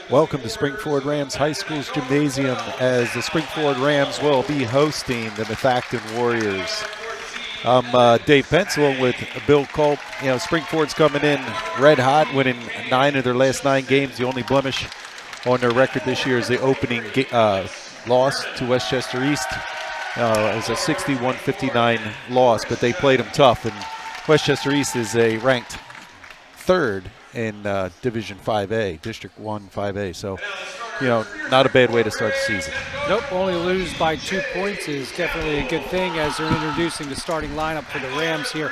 Welcome to Springford Rams High School's gymnasium as the Springford Rams will be hosting the Methacton Warriors. I'm Dave Pence along with Bill Culp. You know, Springford's coming in red hot, winning 9 of their last 9 games. The only blemish on their record this year is the opening loss to Westchester East. It was a 61-59 loss, but they played them tough. And Westchester East is a ranked 3rd in Division 5A, District 1 5A. So, you know, not a bad way to start the season. Nope, only lose by 2 points is definitely a good thing as they're introducing the starting lineup for the Rams here.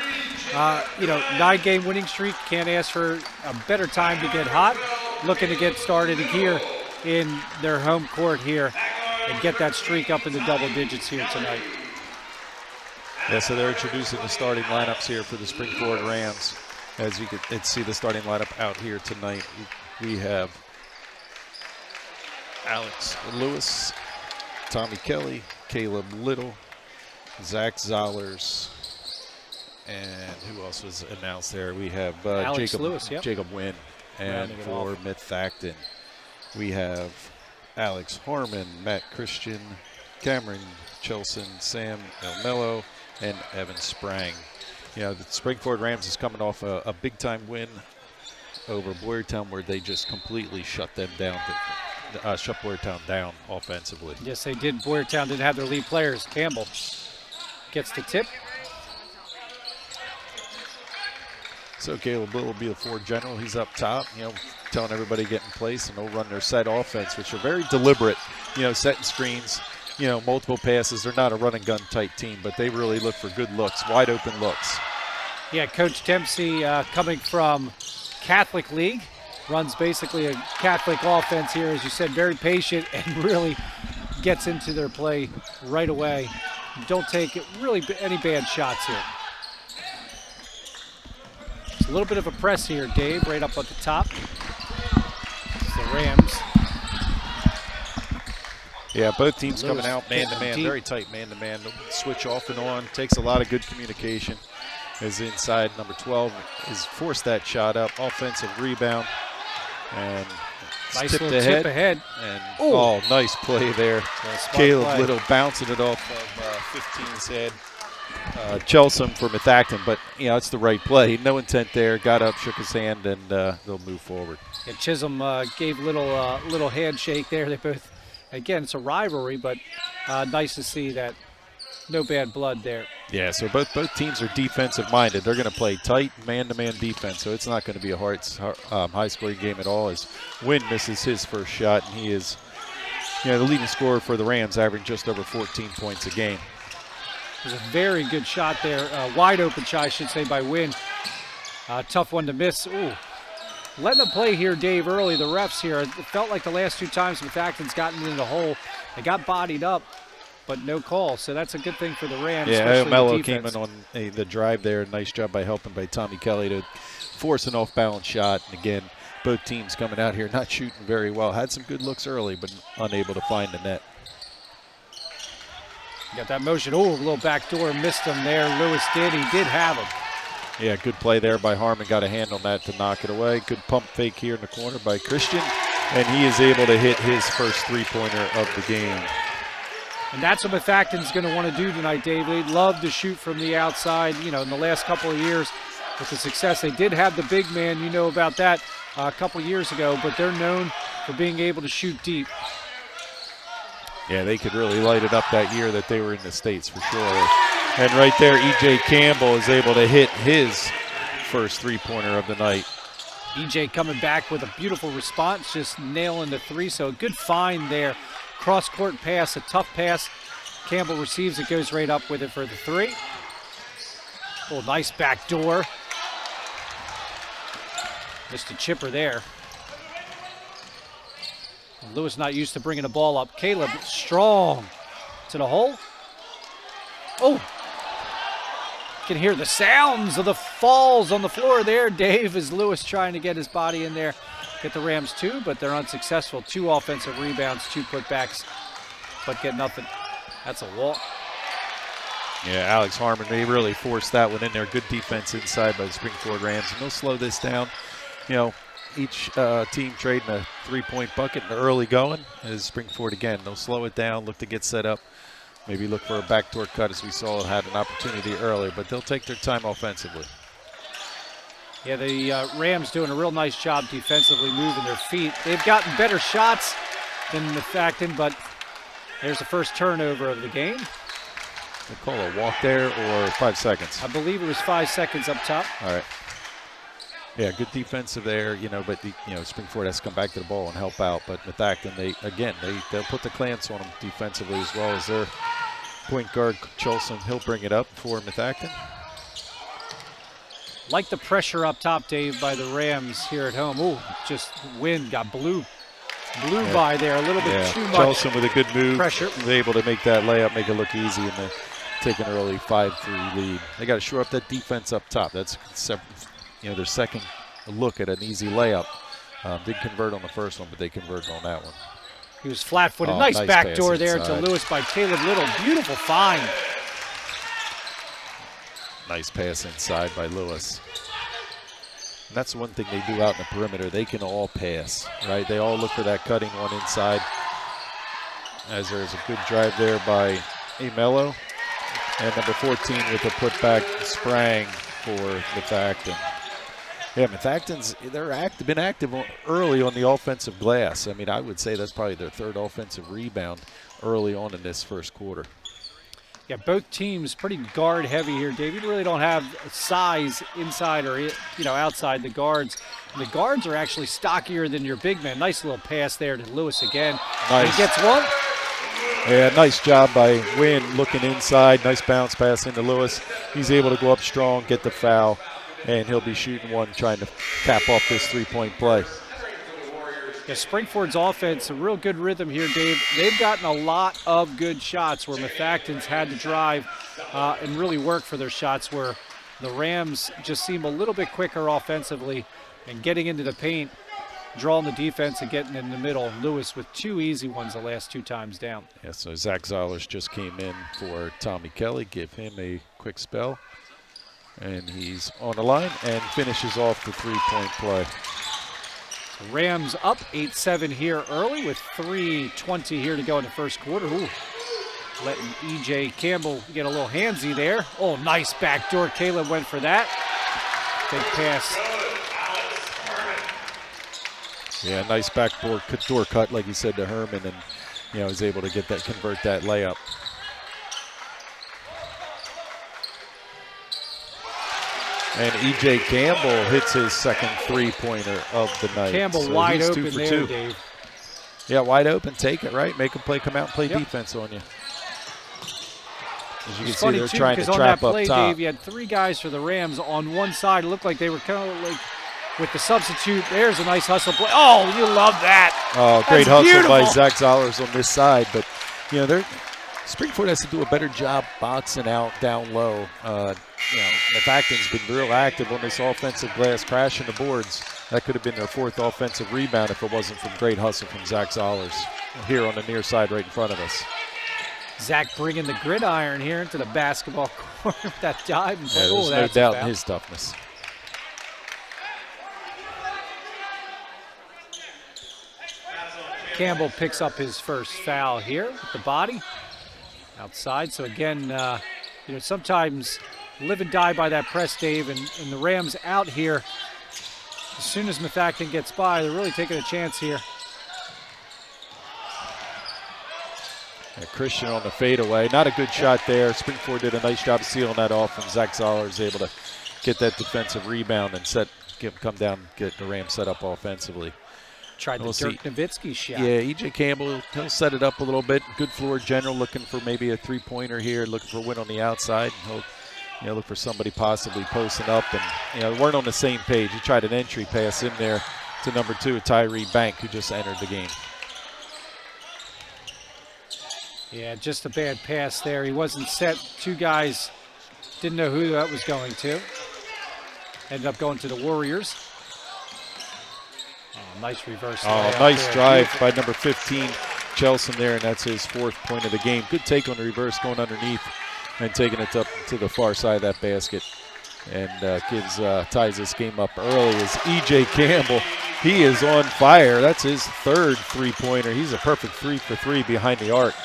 9-game winning streak, can't ask for a better time to get hot. Looking to get started here in their home court here and get that streak up into double digits here tonight. Yeah, so they're introducing the starting lineups here for the Springford Rams. As you can see the starting lineup out here tonight, we have Alex Lewis, Tommy Kelly, Caleb Little, Zach Zollers, and who else was announced there? We have Jacob Wynn. And for Methacton, we have Alex Harmon, Matt Christian, Cameron Chelson, Sam Elmello, and Evan Sprang. You know, the Springford Rams is coming off a big-time win over Boyertown where they just completely shut them down, shut Boyertown down offensively. Yes, they did. Boyertown didn't have their lead players. Campbell gets the tip. So Caleb Little will be the floor general. He's up top, you know, telling everybody to get in place, and they'll run their set offense, which are very deliberate, you know, setting screens, you know, multiple passes. They're not a run and gun type team, but they really look for good looks, wide open looks. Yeah, Coach Dempsey coming from Catholic League, runs basically a Catholic offense here, as you said, very patient and really gets into their play right away. Don't take really any bad shots here. A little bit of a press here, Dave, right up at the top. It's the Rams. Yeah, both teams coming out man-to-man, very tight man-to-man. Switch off and on, takes a lot of good communication. As inside number 12 has forced that shot up, offensive rebound, and nice tipped little tip ahead. And nice play there. Caleb Little bouncing it off of 15's head. Chelsom for Methacton, but you know it's the right play. No intent there. Got up, shook his hand, and they'll move forward. Yeah, Chisholm gave little handshake there. They both, again, it's a rivalry, but nice to see that no bad blood there. Yeah, so both teams are defensive minded. They're going to play tight man-to-man defense, so it's not going to be a high-scoring game at all. As Wynn misses his first shot, and he is, you know, the leading scorer for the Rams, averaging just over 14 points a game. It was a very good shot there, wide open shot, I should say, by Wynn. Tough one to miss. Ooh, letting them play here, Dave, early. The refs here, it felt like the last 2 times Methacton's gotten into the hole. They got bodied up, but no call, so that's a good thing for the Rams. Yeah, Mello came in on the drive there. Nice job by by Tommy Kelly to force an off-balance shot. And again, both teams coming out here not shooting very well. Had some good looks early, but unable to find the net. Got that motion. Oh, a little backdoor, missed him there. Lewis did. He did have him. Yeah, good play there by Harmon. Got a hand on that to knock it away. Good pump fake here in the corner by Christian. And he is able to hit his first three-pointer of the game. And that's what Methacton's going to want to do tonight, Dave. They'd love to shoot from the outside. You know, in the last couple of years with the success, they did have the big man. You know about that a couple years ago. But they're known for being able to shoot deep. Yeah, they could really light it up that year that they were in the States for sure. And right there, E.J. Campbell is able to hit his first three-pointer of the night. E.J. coming back with a beautiful response, just nailing the three. So a good find there. Cross-court pass, a tough pass. Campbell receives it, goes right up with it for the three. Oh, nice back door. Missed a chipper there. Lewis not used to bringing the ball up. Caleb strong to the hole. Oh, can hear the sounds of the falls on the floor there, Dave, as Lewis trying to get his body in there. Get the Rams 2, but they're unsuccessful. 2 offensive rebounds, 2 putbacks, but get nothing. That's a walk. Yeah, Alex Harmon, they really forced that one in there. Good defense inside by the Springford Rams, and they'll slow this down. You know, each team trading a three-point bucket in the early going is Springford again. They'll slow it down, look to get set up, maybe look for a backdoor cut as we saw it had an opportunity earlier, but they'll take their time offensively. Yeah, the Rams doing a real nice job defensively moving their feet. They've gotten better shots than Methacton, but there's the first turnover of the game. They call a walk there or 5 seconds? I believe it was 5 seconds up top. All right. Yeah, good defensive there, but Springford has to come back to the ball and help out. But Methacton, they'll put the clamps on them defensively as well as their point guard, Cholson. He'll bring it up for Methacton. Like the pressure up top, Dave, by the Rams here at home. Ooh, just wind got blew by there a little bit too much. Cholson with a good move. Pressure. Was able to make that layup, make it look easy, and then take an early 5-3 lead. They got to shore up that defense up top. That's their second look at an easy layup. Didn't convert on the first one, but they converted on that one. He was flat-footed. Oh, nice backdoor there inside. to Lewis by Caleb Little. Beautiful find. Nice pass inside by Lewis. And that's one thing they do out in the perimeter. They can all pass, right? They all look for that cutting one inside. As there's a good drive there by Amelo. And number 14 with a putback sprang for Methacton. Yeah, Methacton's been active early on the offensive glass. I mean, I would say that's probably their third offensive rebound early on in this first quarter. Yeah, both teams pretty guard heavy here, Dave. You really don't have size inside or outside the guards. And the guards are actually stockier than your big men. Nice little pass there to Lewis again. Nice. He gets one. Yeah, nice job by Wynn looking inside. Nice bounce pass into Lewis. He's able to go up strong, get the foul, and he'll be shooting one, trying to cap off this three-point play. Yeah, Springford's offense, a real good rhythm here, Dave. They've gotten a lot of good shots where Methacton's had to drive and really work for their shots, where the Rams just seem a little bit quicker offensively and getting into the paint, drawing the defense and getting in the middle. Lewis with two easy ones the last two times down. Yeah, so Zach Zollers just came in for Tommy Kelly. Give him a quick spell. And he's on the line and finishes off the three-point play. Rams up 8-7 here early with 3:20 here to go in the first quarter. Ooh, letting E.J. Campbell get a little handsy there. Oh, nice backdoor. Caleb went for that. Big pass. Yeah, nice backdoor door cut, like you said, to Herman, and was able to convert that layup. And E.J. Campbell hits his second three-pointer of the night. Campbell so wide he's open 2 for there, 2. Dave. Yeah, wide open, take it, right? Make them come out and play defense on you. As you can see, they're trying to trap on that play, up top. Dave, you had three guys for the Rams on one side. It looked like they were kind of like with the substitute. There's a nice hustle play. Oh, you love that. Oh, great That's hustle by beautiful. Zach Zollers on this side. But, Springford has to do a better job boxing out down low. Methacton's been real active on this offensive glass, crashing the boards. That could have been their fourth offensive rebound if it wasn't from great hustle from Zach Zollers here on the near side right in front of us. Zach bringing the gridiron here into the basketball court with that dive. Yeah, there's no doubt in his toughness. Campbell picks up his first foul here with the body outside. So again, sometimes live and die by that press, Dave, and the Rams out here. As soon as Methacton gets by, they're really taking a chance here. Yeah, Christian on the fadeaway. Not a good shot there. Springford did a nice job sealing that off, and Zach Zollers able to get that defensive rebound and come down, get the Rams set up offensively. Tried the Dirk Nowitzki shot. Yeah, E.J. Campbell, he'll set it up a little bit. Good floor general, looking for maybe a three-pointer here, looking for a win on the outside. He'll look for somebody possibly posting up. And, weren't on the same page. He tried an entry pass in there to number 2, Tyree Bank, who just entered the game. Yeah, just a bad pass there. He wasn't set. Two guys didn't know who that was going to. Ended up going to the Warriors. Oh, nice reverse. Oh, nice drive by number 15, Chelson there, and that's his fourth point of the game. Good take on the reverse, going underneath and taking it up to the far side of that basket. And ties this game up early as E.J. Campbell He is on fire. That's his third three-pointer. He's a perfect 3 for 3 behind the arc.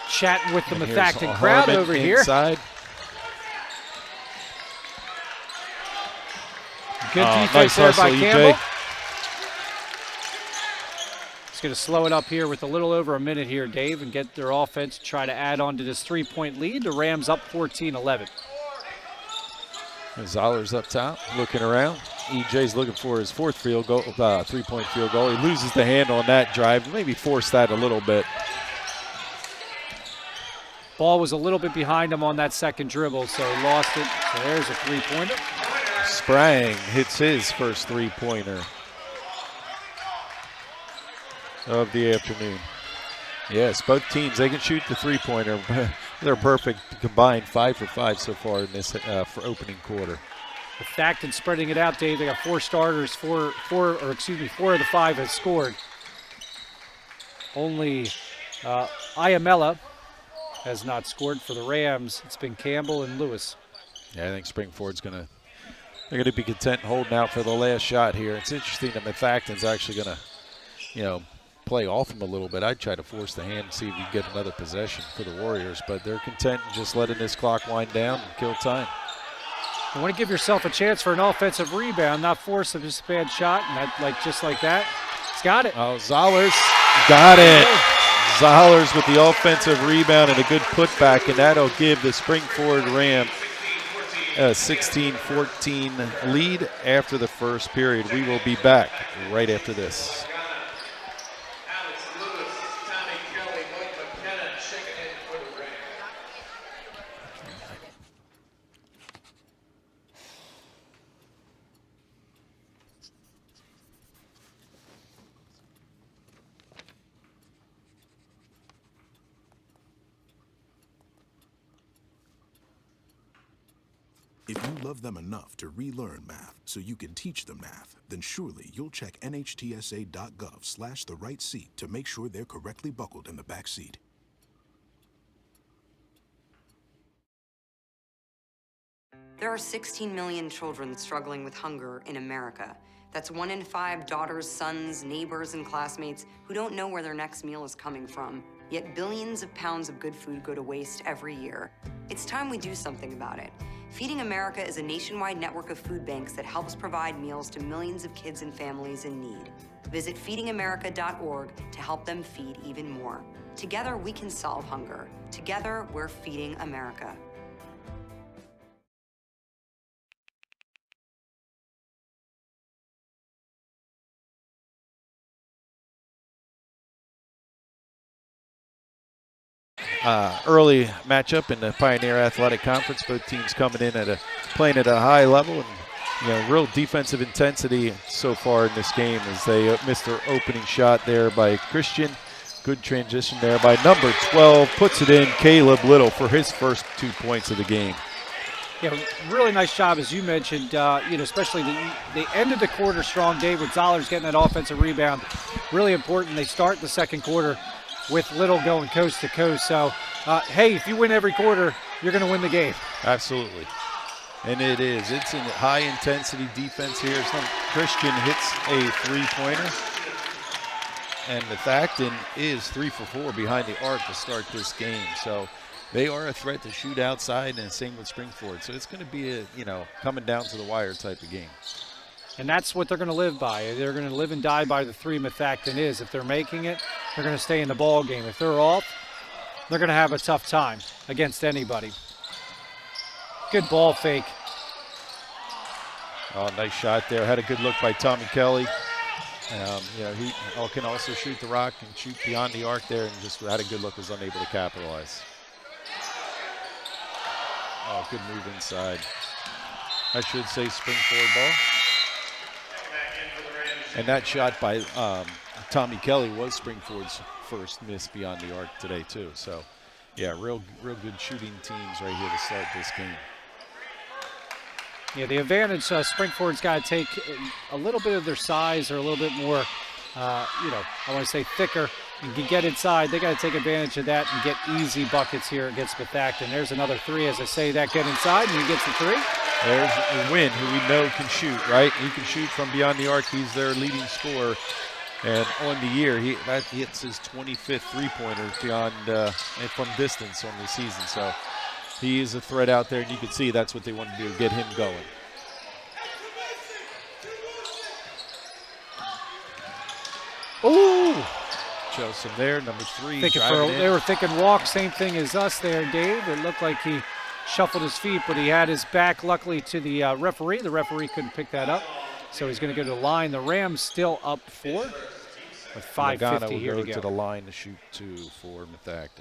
Chatting with the And Methacton here's crowd Harmon over here. inside. Good defense nice there hustle, by EJ. Campbell. He's going to slow it up here with a little over a minute here, Dave, and get their offense to try to add on to this 3-point lead. The Rams up 14-11. Zoller's up top, looking around. EJ's looking for his fourth field goal, 3-point field goal. He loses the hand on that drive, maybe forced that a little bit. Ball was a little bit behind him on that second dribble, so he lost it. So there's a 3-pointer. Sprang hits his first 3-pointer of the afternoon. Yes, both teams, they can shoot the 3-pointer. They're perfect combined, 5 for 5 so far in this for opening quarter. Methacton spreading it out, Dave. They got 4 starters, 4 of the 5 has scored. Only Iamella has not scored for the Rams. It's been Campbell and Lewis. Yeah, I think Springford's they're gonna be content holding out for the last shot here. It's interesting that Methacton's actually gonna, play off him a little bit. I'd try to force the hand and see if you get another possession for the Warriors, but they're content just letting this clock wind down and kill time. You want to give yourself a chance for an offensive rebound, not force a just bad shot, and just like that. He's got it. Oh, Zollers got it. Zollers with the offensive rebound and a good putback, and that'll give the Springford Ram a 16-14 lead after the first period. We will be back right after this. If you love them enough to relearn math so you can teach them math, then surely you'll check nhtsa.gov/the right seat to make sure they're correctly buckled in the back seat. There are 16 million children struggling with hunger in America. That's 1 in 5 daughters, sons, neighbors, and classmates who don't know where their next meal is coming from. Yet billions of pounds of good food go to waste every year. It's time we do something about it. Feeding America is a nationwide network of food banks that helps provide meals to millions of kids and families in need. Visit feedingamerica.org to help them feed even more. Together, we can solve hunger. Together, we're feeding America. Early matchup in the Pioneer Athletic Conference. Both teams coming in playing at a high level, and real defensive intensity so far in this game as they missed their opening shot there by Christian. Good transition there by number 12. Puts it in, Caleb Little, for his first 2 points of the game. Yeah, really nice job, as you mentioned, especially they ended the quarter strong, Dave, with Zollers getting that offensive rebound. Really important. They start the second quarter with Little going coast to coast. So, hey, if you win every quarter, you're going to win the game. Absolutely. And it is. It's in high-intensity defense here. Christian hits a three-pointer. And Methacton is 3 for 4 behind the arc to start this game. So they are a threat to shoot outside, and same with Springford. So it's going to be a, coming down to the wire type of game. And that's what they're going to live by. They're going to live and die by the 3 Methacton is. If they're making it, they're going to stay in the ball game. If they're off, they're going to have a tough time against anybody. Good ball fake. Oh, nice shot there. Had a good look by Tommy Kelly. He can also shoot the rock and shoot beyond the arc there, and just had a good look, was unable to capitalize. Oh, good move inside. I should say Springford ball. And that shot by Tommy Kelly was Springford's first miss beyond the arc today too. So, yeah, real good shooting teams right here to start this game. Yeah, the advantage Springford's got to take a little bit of their size, or a little bit more, I want to say thicker, and can get inside. They got to take advantage of that and get easy buckets here against Methacton. There's another 3, as I say that, get inside, and he gets the 3. There's Wynn, who we know can shoot, right? He can shoot from beyond the arc. He's their leading scorer. And on the year, that hits his 25th three-pointer beyond and from distance on the season. So he is a threat out there, and you can see that's what they want to do, get him going. Ooh! Chelsea there, number 3. They were thinking walk, same thing as us there, Dave. It looked like he shuffled his feet, but he had his back, luckily, to the referee. The referee couldn't pick that up, so he's going to go to the line. The Rams still up 4 with 5:50 here to go. To the line to shoot 2 for Methacton.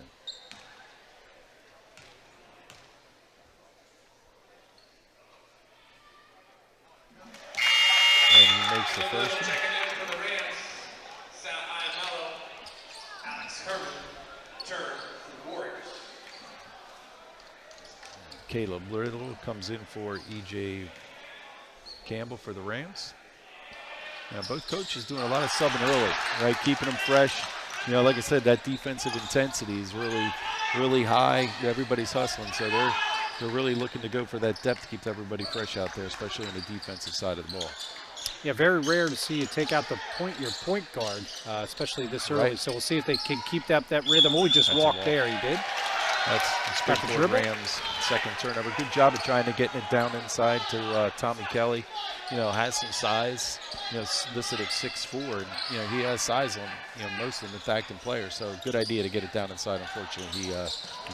And he makes the first one. Caleb Little comes in for E.J. Campbell for the Rams. Now, both coaches doing a lot of subbing early, right? Keeping them fresh. You know, like I said, that defensive intensity is really, really high. Everybody's hustling, so they're really looking to go for that depth to keep everybody fresh out there, especially on the defensive side of the ball. Yeah, very rare to see you take out your point guard, especially this early. Right. So we'll see if they can keep that rhythm. Oh, he just walked there. He did. That's Springford Rams' second turnover. Good job of trying to get it down inside to Tommy Kelly. You know, has some size. You know, listed at 6'4", and you know he has size on most of the Methacton players. So good idea to get it down inside. Unfortunately, he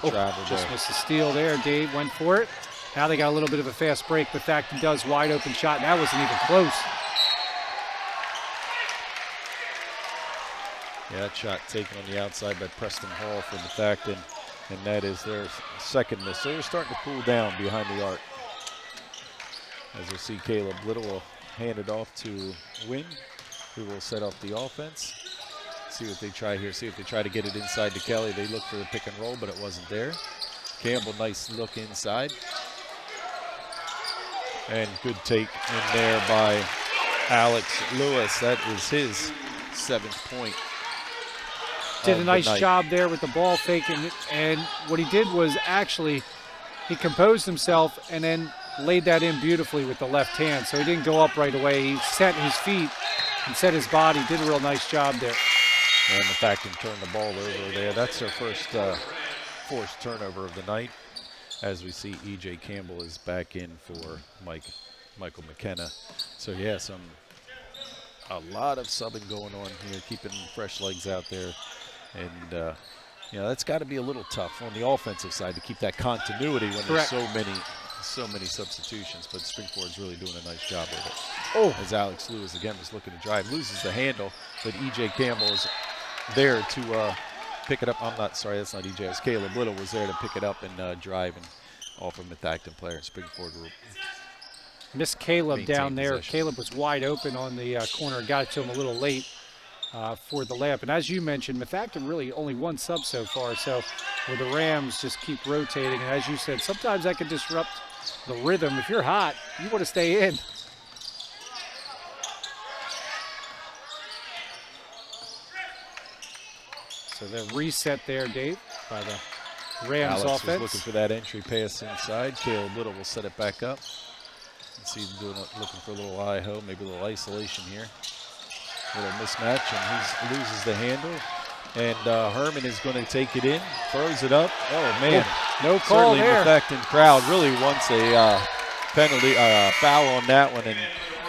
traveled Just there. missed the steal there. Dave went for it. Now they got a little bit of a fast break. Methacton does wide open shot, and that wasn't even close. Yeah, that shot taken on the outside by Preston Hall for Methacton, and that is their second miss. So they're starting to cool down behind the arc. As we'll see, Caleb Little will hand it off to Wynn, who will set up the offense. See what they try here. See if they try to get it inside to Kelly. They look for the pick and roll, but it wasn't there. Campbell, nice look inside. And good take in there by Alex Lewis. That is his 7th point. Did a nice job there with the ball faking, and what he did was actually he composed himself and then laid that in beautifully with the left hand. So he didn't go up right away. He set his feet and set his body. Did a real nice job there. And the fact he turned the ball over there. That's their first forced turnover of the night. As we see, E.J. Campbell is back in for Michael McKenna. So yeah, a lot of subbing going on here, keeping fresh legs out there. And, you know, that's got to be a little tough on the offensive side to keep that continuity when there's so many substitutions. But Springford's really doing a nice job with it. Oh, as Alex Lewis again was looking to drive, loses the handle, but E.J. Campbell is there to pick it up. That's not E.J. It's Caleb Little was there to pick it up and drive and off a Methacton player. Springford will missed Caleb down there. Possession. Caleb was wide open on the corner. Got it to him a little late for the layup. And as you mentioned, Methacton really only one sub so far. So where the Rams just keep rotating. And as you said, sometimes that can disrupt the rhythm. If you're hot, you want to stay in. So the reset there, Dave, by the Rams Alex offense. was looking for that entry pass inside. Caleb Little will set it back up. See him looking for a little I-ho, maybe a little isolation here. Little mismatch, and he loses the handle. And Herman is going to take it in, throws it up. Oh, man. No call Certainly there. Methacton crowd really wants a penalty, foul on that one. And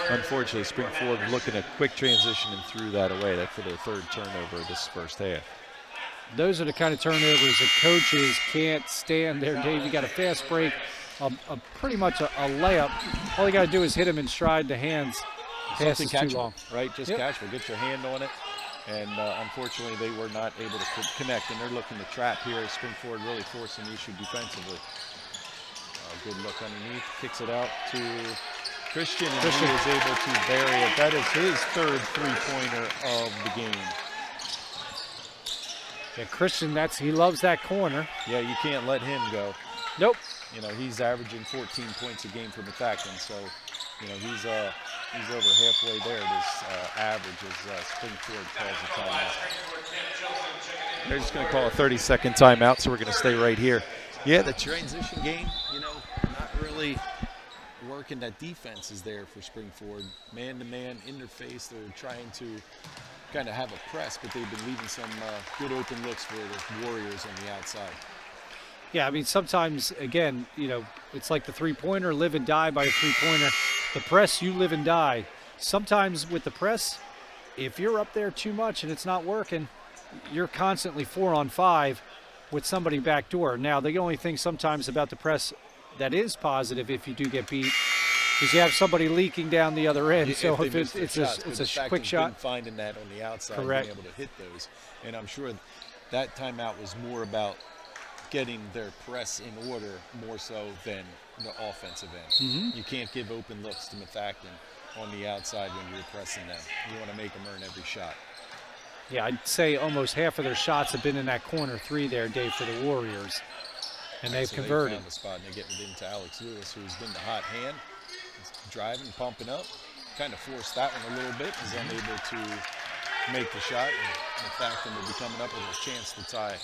unfortunately, Springford looking at quick transition and threw that away. That's for their 3rd turnover of this first half. Those are the kind of turnovers that coaches can't stand there, Dave. You got a fast break, pretty much a layup. All you got to do is hit him in stride to hands. Pass is too long. Right, just catchable. Get your hand on it. And unfortunately, they were not able to connect, and they're looking to trap here. Springford really forcing the issue defensively. Good look underneath, kicks it out to Christian, and he is able to bury it. That is his 3rd three-pointer of the game. Yeah, Christian, he loves that corner. Yeah, you can't let him go. Nope. You know, he's averaging 14 points a game for Methacton, so, you know, he's over halfway there. This average as Springfield calls a timeout. They're just going to call a 30-second timeout, so we're going to stay right here. Yeah, the transition game, you know, not really working that defense is there for Springford. Man-to-man, in their face, they're trying to kind of have a press, but they've been leaving some good open looks for the Warriors on the outside. Yeah, I mean, sometimes, again, you know, it's like the three-pointer, live and die by a three-pointer. The press, you live and die. Sometimes with the press, if you're up there too much and it's not working, you're constantly 4-on-5 with somebody backdoor. Now, the only thing sometimes about the press that is positive if you do get beat is you have somebody leaking down the other end. So if it's a quick shot. Been finding that on the outside, Correct. being able to hit those. And I'm sure that timeout was more about getting their press in order more so than the offensive end. You can't give open looks to Methacton on the outside when you're pressing them. You want to make them earn every shot. Yeah, I'd say almost half of their shots have been in that corner three there, Dave, for the Warriors. And they've converted. They found the spot and they get it into Alex Lewis, who's been the hot hand. He's driving, pumping up. Kind of forced that one a little bit. He's unable to make the shot. And Methacton will be coming up with a chance to tie.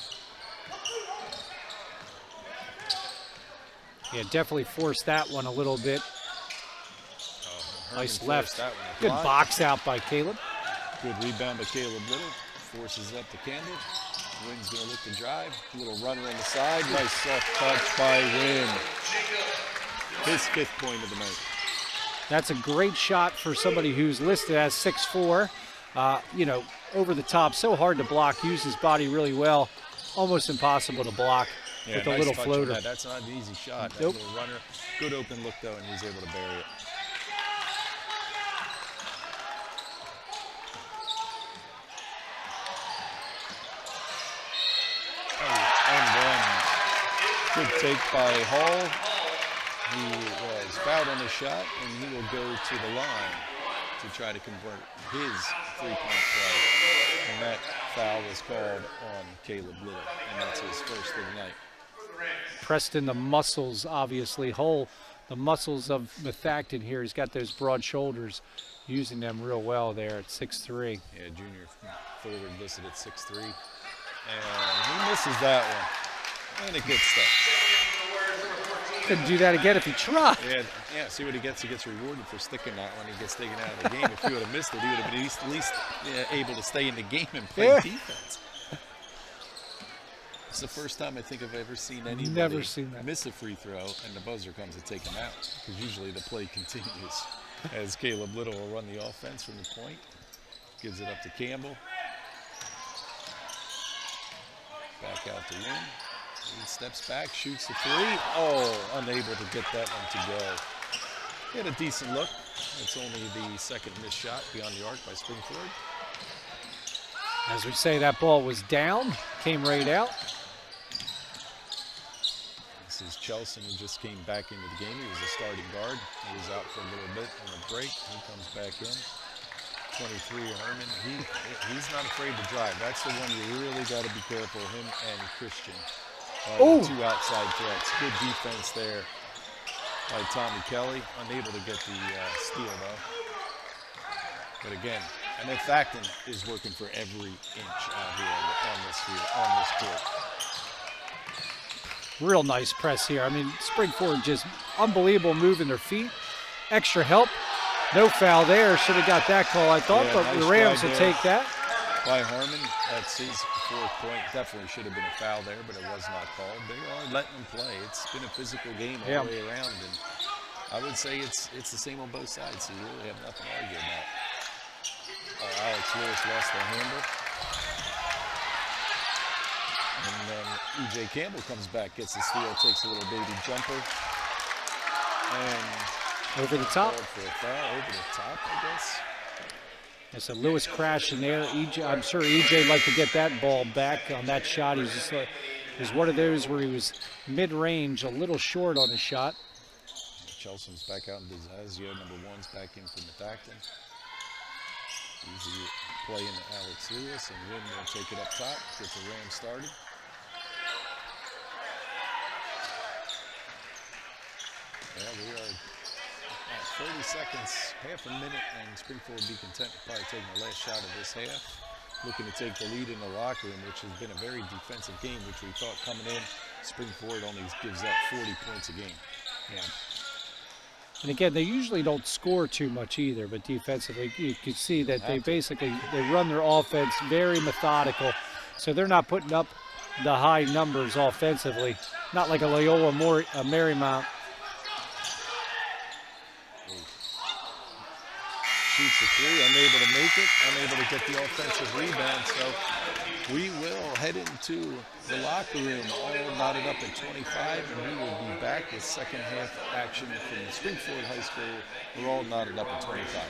Yeah, definitely forced that one a little bit. Nice left. Good box out by Caleb. Good rebound by Caleb Little. Forces up to Campbell. Wynn's going to look to drive. Little runner on the side. Nice soft touch by Wynn. His 5th point of the night. That's a great shot for somebody who's listed as 6'4". You know, over the top. So hard to block. Used his body really well. Almost impossible to block with a nice little touch floater. on that. That's not an easy shot. That Nope. little runner. Good open look, though, and he's able to bury it. Good take by Hall. He was fouled on the shot, and he will go to the line to try to convert his three-point play. And that foul was called on Caleb Little, and that's his first of the night. Preston, the muscles, obviously. Hull, the muscles of Methacton here. He's got those broad shoulders, using them real well there at 6'3". Yeah, junior forward listed at 6'3". And he misses that one. And it gets stuck. Couldn't do that again if he tried. Yeah, see what he gets? He gets rewarded for sticking that one. He gets taken out of the game. If he would have missed it, he would have been at least able to stay in the game and play defense. It's the first time I think I've ever seen anybody miss a free throw and the buzzer comes to take him out. Because usually the play continues as Caleb Little will run the offense from the point. Gives it up to Campbell. Back out to Wynn. He steps back, shoots the three. Oh, unable to get that one to go. He had a decent look. It's only the second missed shot beyond the arc by Springford. As we say, that ball was down, came right out. This is Chelson, who just came back into the game. He was a starting guard. He was out for a little bit on a break. He comes back in. 23, Herman. He's not afraid to drive. That's the one you really got to be careful. Him and Christian. Two outside threats. Good defense there by Tommy Kelly. Unable to get the steal, though. But again, Methacton is working for every inch out here on this field, on this court. Real nice press here. I mean, Springford just unbelievable moving their feet. Extra help. No foul there. Should have got that call, I thought, but nice the Rams will there take that. By Harmon, that's his 4th point. Definitely should have been a foul there, but it was not called. They are letting them play. It's been a physical game all the way around, and I would say it's the same on both sides, so you really have nothing to argue about. Alex Lewis lost the handle. And then E.J. Campbell comes back, gets the steal, takes a little baby jumper. And over the top. For a foul, over the top, I guess. So Lewis crashing there. I'm sure EJ would like to get that ball back on that shot. He's just it was one of those where he was mid-range, a little short on his shot. Chelsea's back out in Desazio. Number 1's back in for Methacton. Easy play into Alex Lewis, and Wynn will take it up top. Gets the Rams started. Yeah, we are at 30 seconds, half a minute, and Springfield will be content with probably taking the last shot of this half. Looking to take the lead in the locker room, which has been a very defensive game, which we thought coming in, Springfield only gives up 40 points a game. Yeah. And again, they usually don't score too much either, but defensively, you can see that they run their offense very methodical. So they're not putting up the high numbers offensively, not like a Loyola Marymount. Shoots a three, unable to make it, unable to get the offensive rebound. So we will head into the locker room all knotted up at 25, and we will be back with second half action from Springfield High School. We're all knotted up at 25.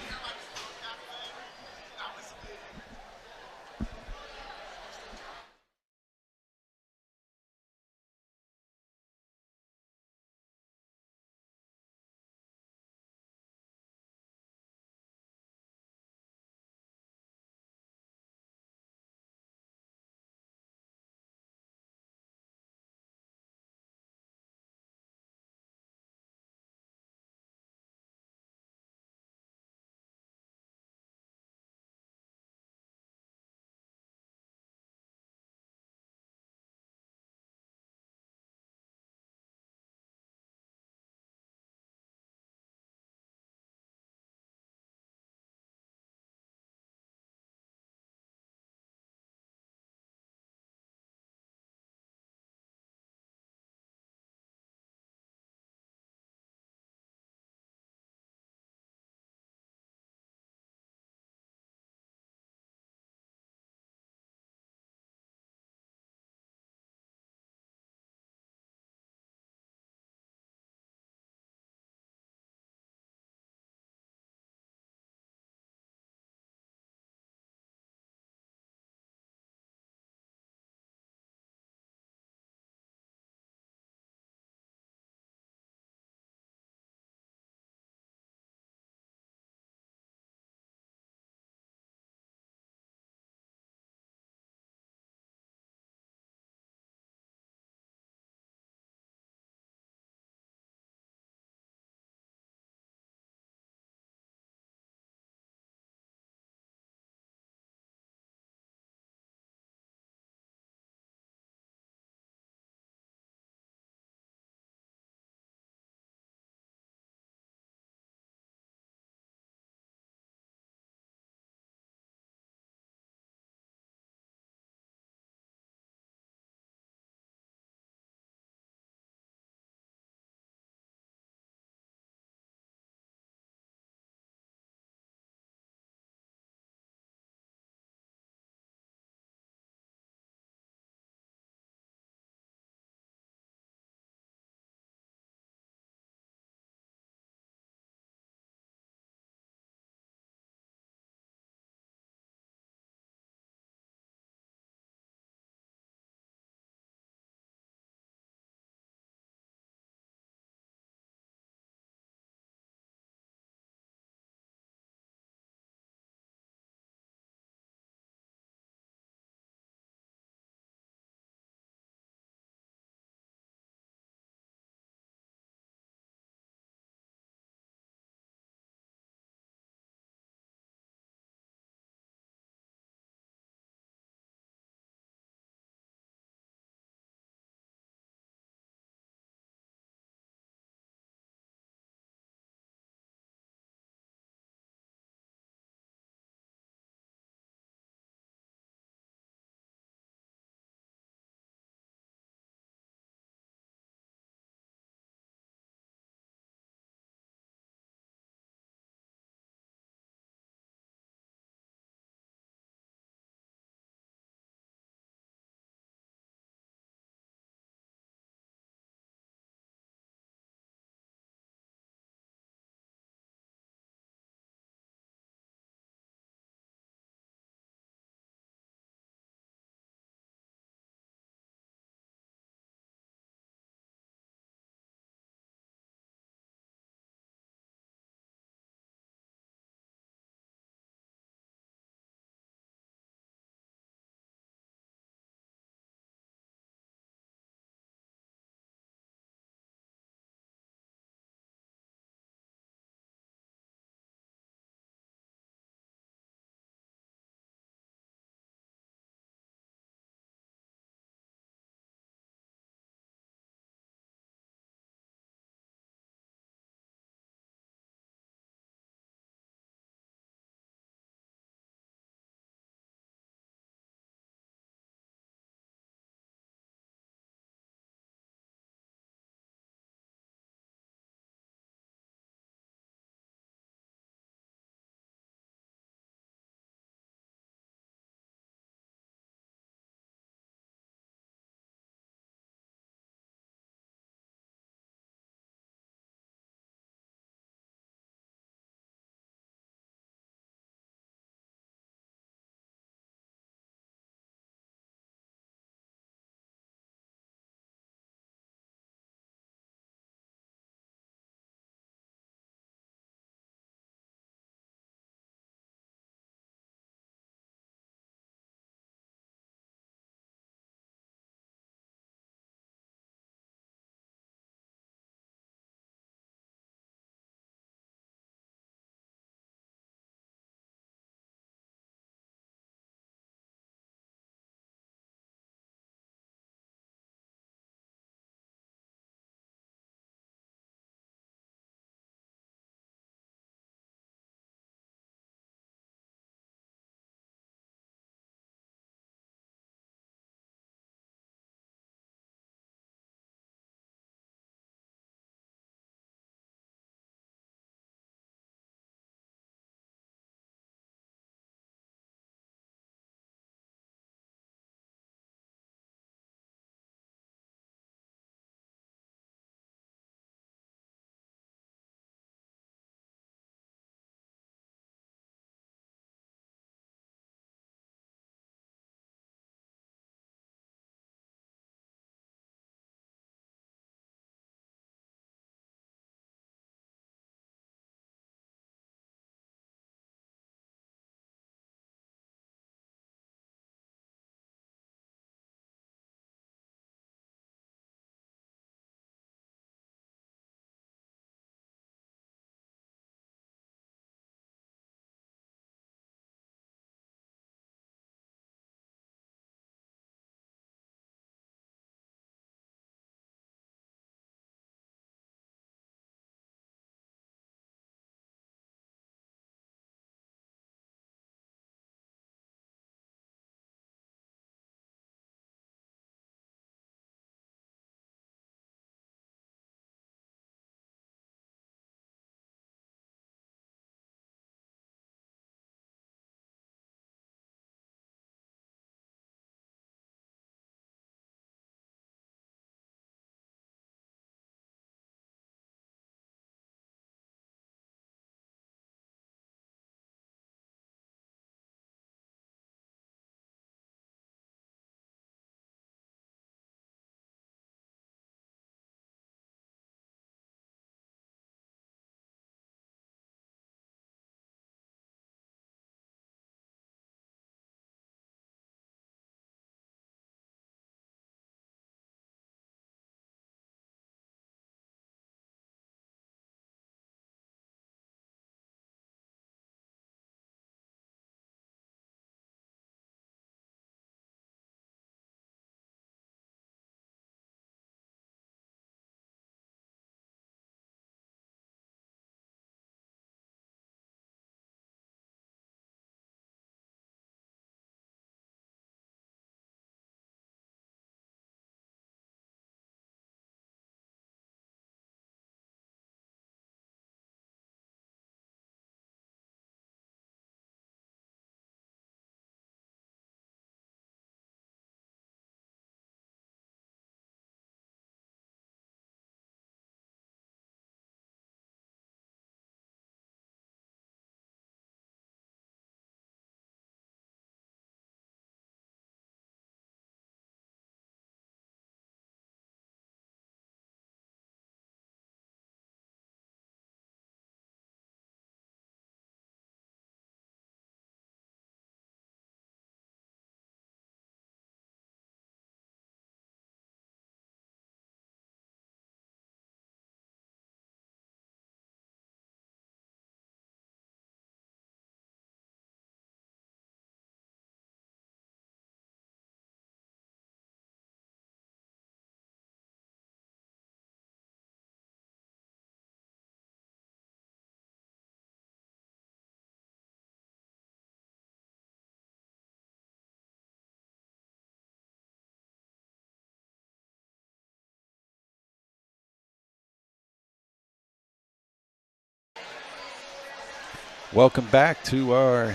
Welcome back to our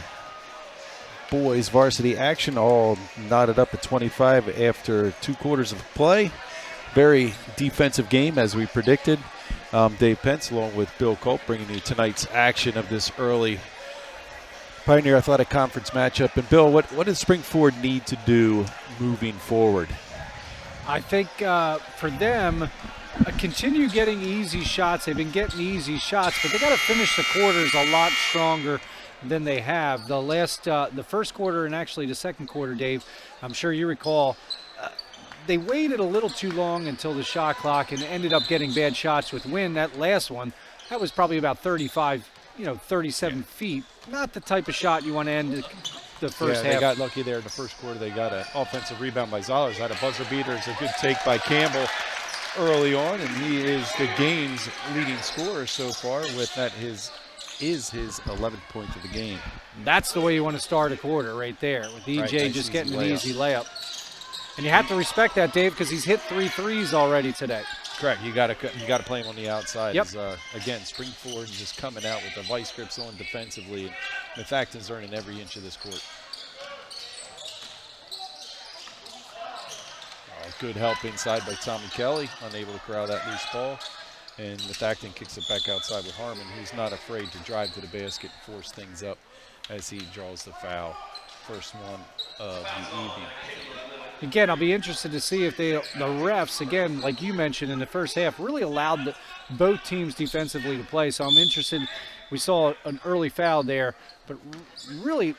boys varsity action, all knotted up at 25 after 2 quarters of play. Very defensive game as we predicted. Dave Pence along with Bill Culp bringing you tonight's action of this early Pioneer Athletic Conference matchup. And Bill, what does Spring-Ford need to do moving forward? I think for them, continue getting easy shots. They've been getting easy shots, but they got to finish the quarters a lot stronger than they have. The first quarter and actually the second quarter, Dave, I'm sure you recall, they waited a little too long until the shot clock and ended up getting bad shots with wind. That last one, that was probably about 37 feet. Not the type of shot you want to end the first half. They got lucky there in the first quarter. They got an offensive rebound by Zollers. Had a buzzer beater. It's a good take by Campbell early on, and he is the game's leading scorer so far with that his 11th point of the game. That's the way you want to start a quarter right there, with EJ nice just getting an layup. easy layup. And you have to respect that, Dave, because he's hit 3 threes already today. Correct. You got to play him on the outside. Yep. Again, Spring-Ford just coming out with the vice grips on defensively, and Methacton's earning every inch of this court. Good help inside by Tommy Kelly, unable to corral that loose ball. And Methacton kicks it back outside with Harmon, who's not afraid to drive to the basket and force things up as he draws the foul. First one of the evening. Again, I'll be interested to see if the refs, again, like you mentioned in the first half, really allowed both teams defensively to play. So I'm interested. We saw an early foul there, but really,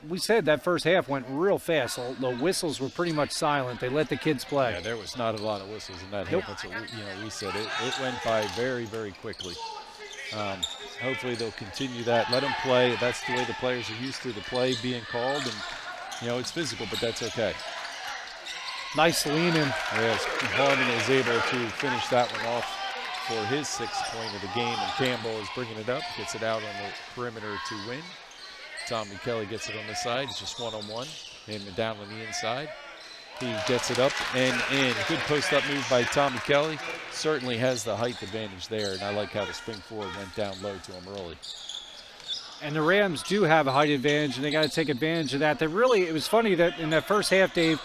we said that first half went real fast. The whistles were pretty much silent. They let the kids play. Yeah, there was not a lot of whistles in that Nope. half. That's what we said. It went by very, very quickly. Hopefully they'll continue that. Let them play. That's the way the players are used to the play being called. And, it's physical, but that's okay. Nice lean in. Yes, Harmon is able to finish that one off for his 6th point of the game, and Campbell is bringing it up, gets it out on the perimeter to win. Tommy Kelly gets it on the side. It's just one-on-one, and down on the inside. He gets it up and in. Good post-up move by Tommy Kelly. Certainly has the height advantage there, and I like how the Spring-Ford went down low to him early. And the Rams do have a height advantage, and they got to take advantage of that. It was funny that in that first half, Dave,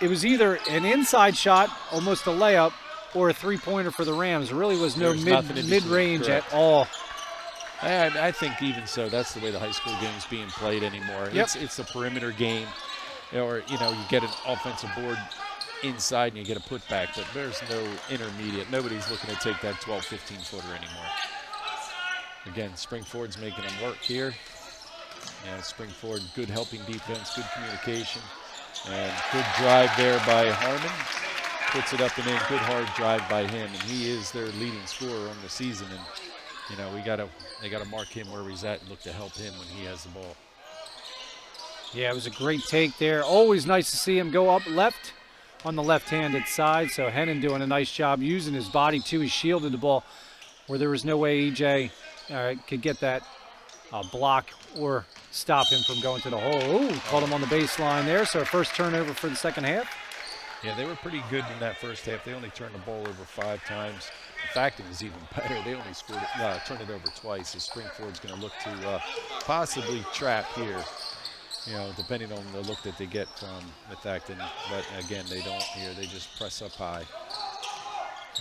it was either an inside shot, almost a layup, or a three-pointer for the Rams. There really was no mid-range at all. I think even so, that's the way the high school game is being played anymore. Yep. It's a perimeter game, or you get an offensive board inside and you get a putback, but there's no intermediate. Nobody's looking to take that 12, 15-footer anymore. Again, Spring-Ford's making them work here. Spring-Ford, good helping defense, good communication. And good drive there by Harmon. Puts it up and in. Good hard drive by him, and he is their leading scorer on the season. And they gotta mark him where he's at and look to help him when he has the ball. Yeah, it was a great take there. Always nice to see him go up left on the left-handed side. So Hennon doing a nice job using his body too. He shielded the ball where there was no way EJ could get that block or stop him from going to the hole. Ooh, caught him on the baseline there. So our first turnover for the second half. Yeah, they were pretty good in that first half. They only turned the ball over 5 times. In fact, it was even better. They only turned it over twice. So Spring-Ford's going to look to possibly trap here, depending on the look that they get from Methacton. But again, they don't here. They just press up high.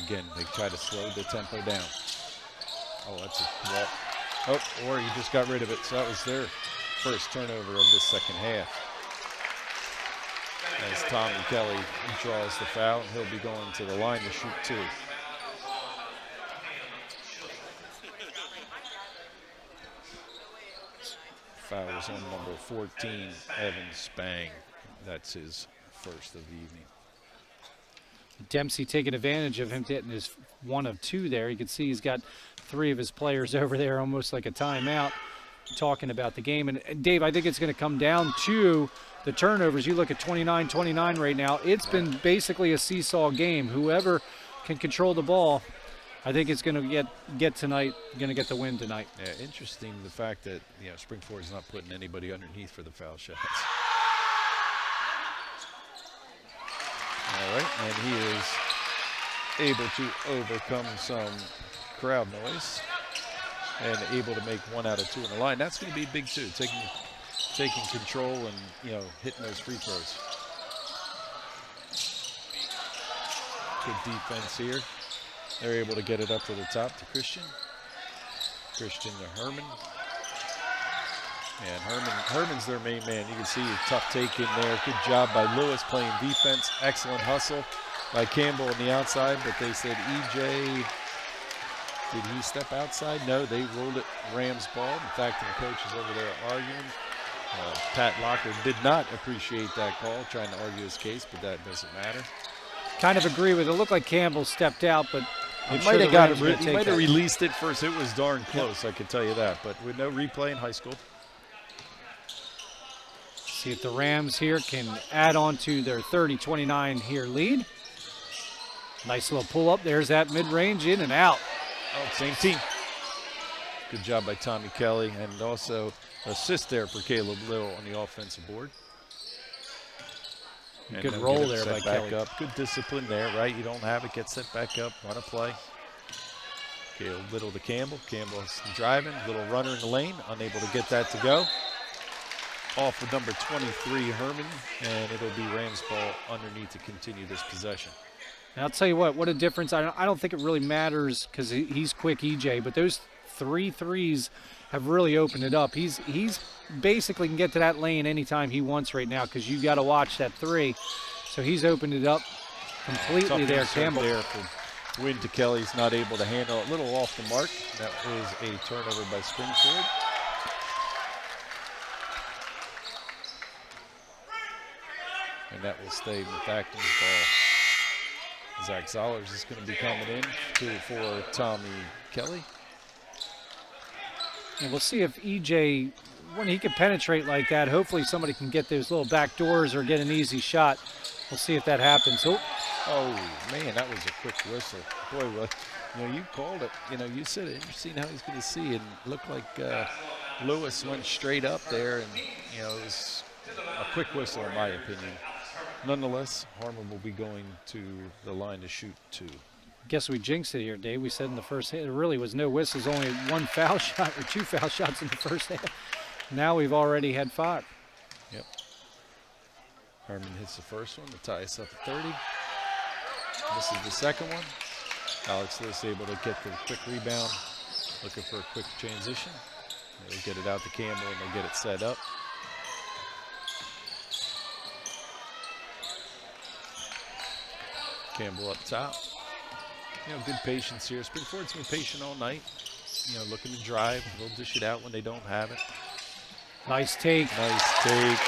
Again, they try to slow the tempo down. Oh, that's a ball. Oh, or he just got rid of it. So that was their first turnover of this second half. As Tommy Kelly draws the foul, he'll be going to the line to shoot 2. Foul is on number 14, Evan Spang. That's his first of the evening. Dempsey taking advantage of him getting his 1 of 2 there. You can see he's got 3 of his players over there, almost like a timeout, talking about the game. And Dave, I think it's going to come down to the turnovers. You look at 29-29 right now. It's been basically a seesaw game. Whoever can control the ball, I think it's going to get tonight, going to get the win tonight. Yeah, interesting the fact that Spring-Ford is not putting anybody underneath for the foul shots. All right, and he is able to overcome some crowd noise and able to make 1 out of 2 in the line. That's going to be big too, taking control and, you know, hitting those free throws. Good defense here. They're able to get it up to the top to Christian. Christian to Herman. And Herman's their main man. You can see a tough take in there. Good job by Lewis playing defense. Excellent hustle by Campbell on the outside, but they said EJ, did he step outside? No, they ruled it Rams ball. In fact, the coach is over there arguing. Pat Locker did not appreciate that call, trying to argue his case, but that doesn't matter. Kind of agree with it. It looked like Campbell stepped out, but He I'm might sure have the got Rams it. are gonna He take might have that. released it first. It was darn close, I can tell you that. But with no replay in high school. See if the Rams here can add on to their 30-29 here lead. Nice little pull up. There's that mid-range, in and out. Oh, same team. Good job by Tommy Kelly, and also assist there for Caleb Little on the offensive board. And Good then roll get it there set by back Kelly. up. Good discipline there, right? You don't have it, get set back up, run a play. Caleb Little to Campbell. Campbell's driving, little runner in the lane, unable to get that to go. Off with number 23, Herman, and it'll be Rams ball underneath to continue this possession. And I'll tell you what a difference. I don't think it really matters because he's quick, EJ, but those 3 threes have really opened it up. He's basically can get to that lane anytime he wants right now because you've got to watch that 3. So he's opened it up completely Tough there, insert Campbell. there for Win to Kelly's not able to handle it. A little off the mark. That is a turnover by Springfield. And that will stay Methacton's ball. Zach Zollers is going to be coming in for Tommy Kelly. And we'll see if EJ, when he can penetrate like that, hopefully somebody can get those little back doors or get an easy shot. We'll see if that happens. Oh, man, that was a quick whistle. Boy, well, you know, you called it. You know, you said it. You've seen how he's going to see, and it looked like Lewis went straight up there, and, you know, it was a quick whistle in my opinion. Nonetheless, Harmon will be going to the line to shoot 2. Guess we jinxed it here, Dave. We said in the first half, there really was no whistles, only 1 foul shot or 2 foul shots in the first half. Now we've already had 5. Yep. Herman hits the first one to tie us up at 30. This is the second one. Alex Lewis able to get the quick rebound, looking for a quick transition. They'll get it out to Campbell and they'll get it set up. Campbell up top. You know, good patience here. Springford's been patient all night. You know, looking to drive. They'll dish it out when they don't have it. Nice take. Nice take.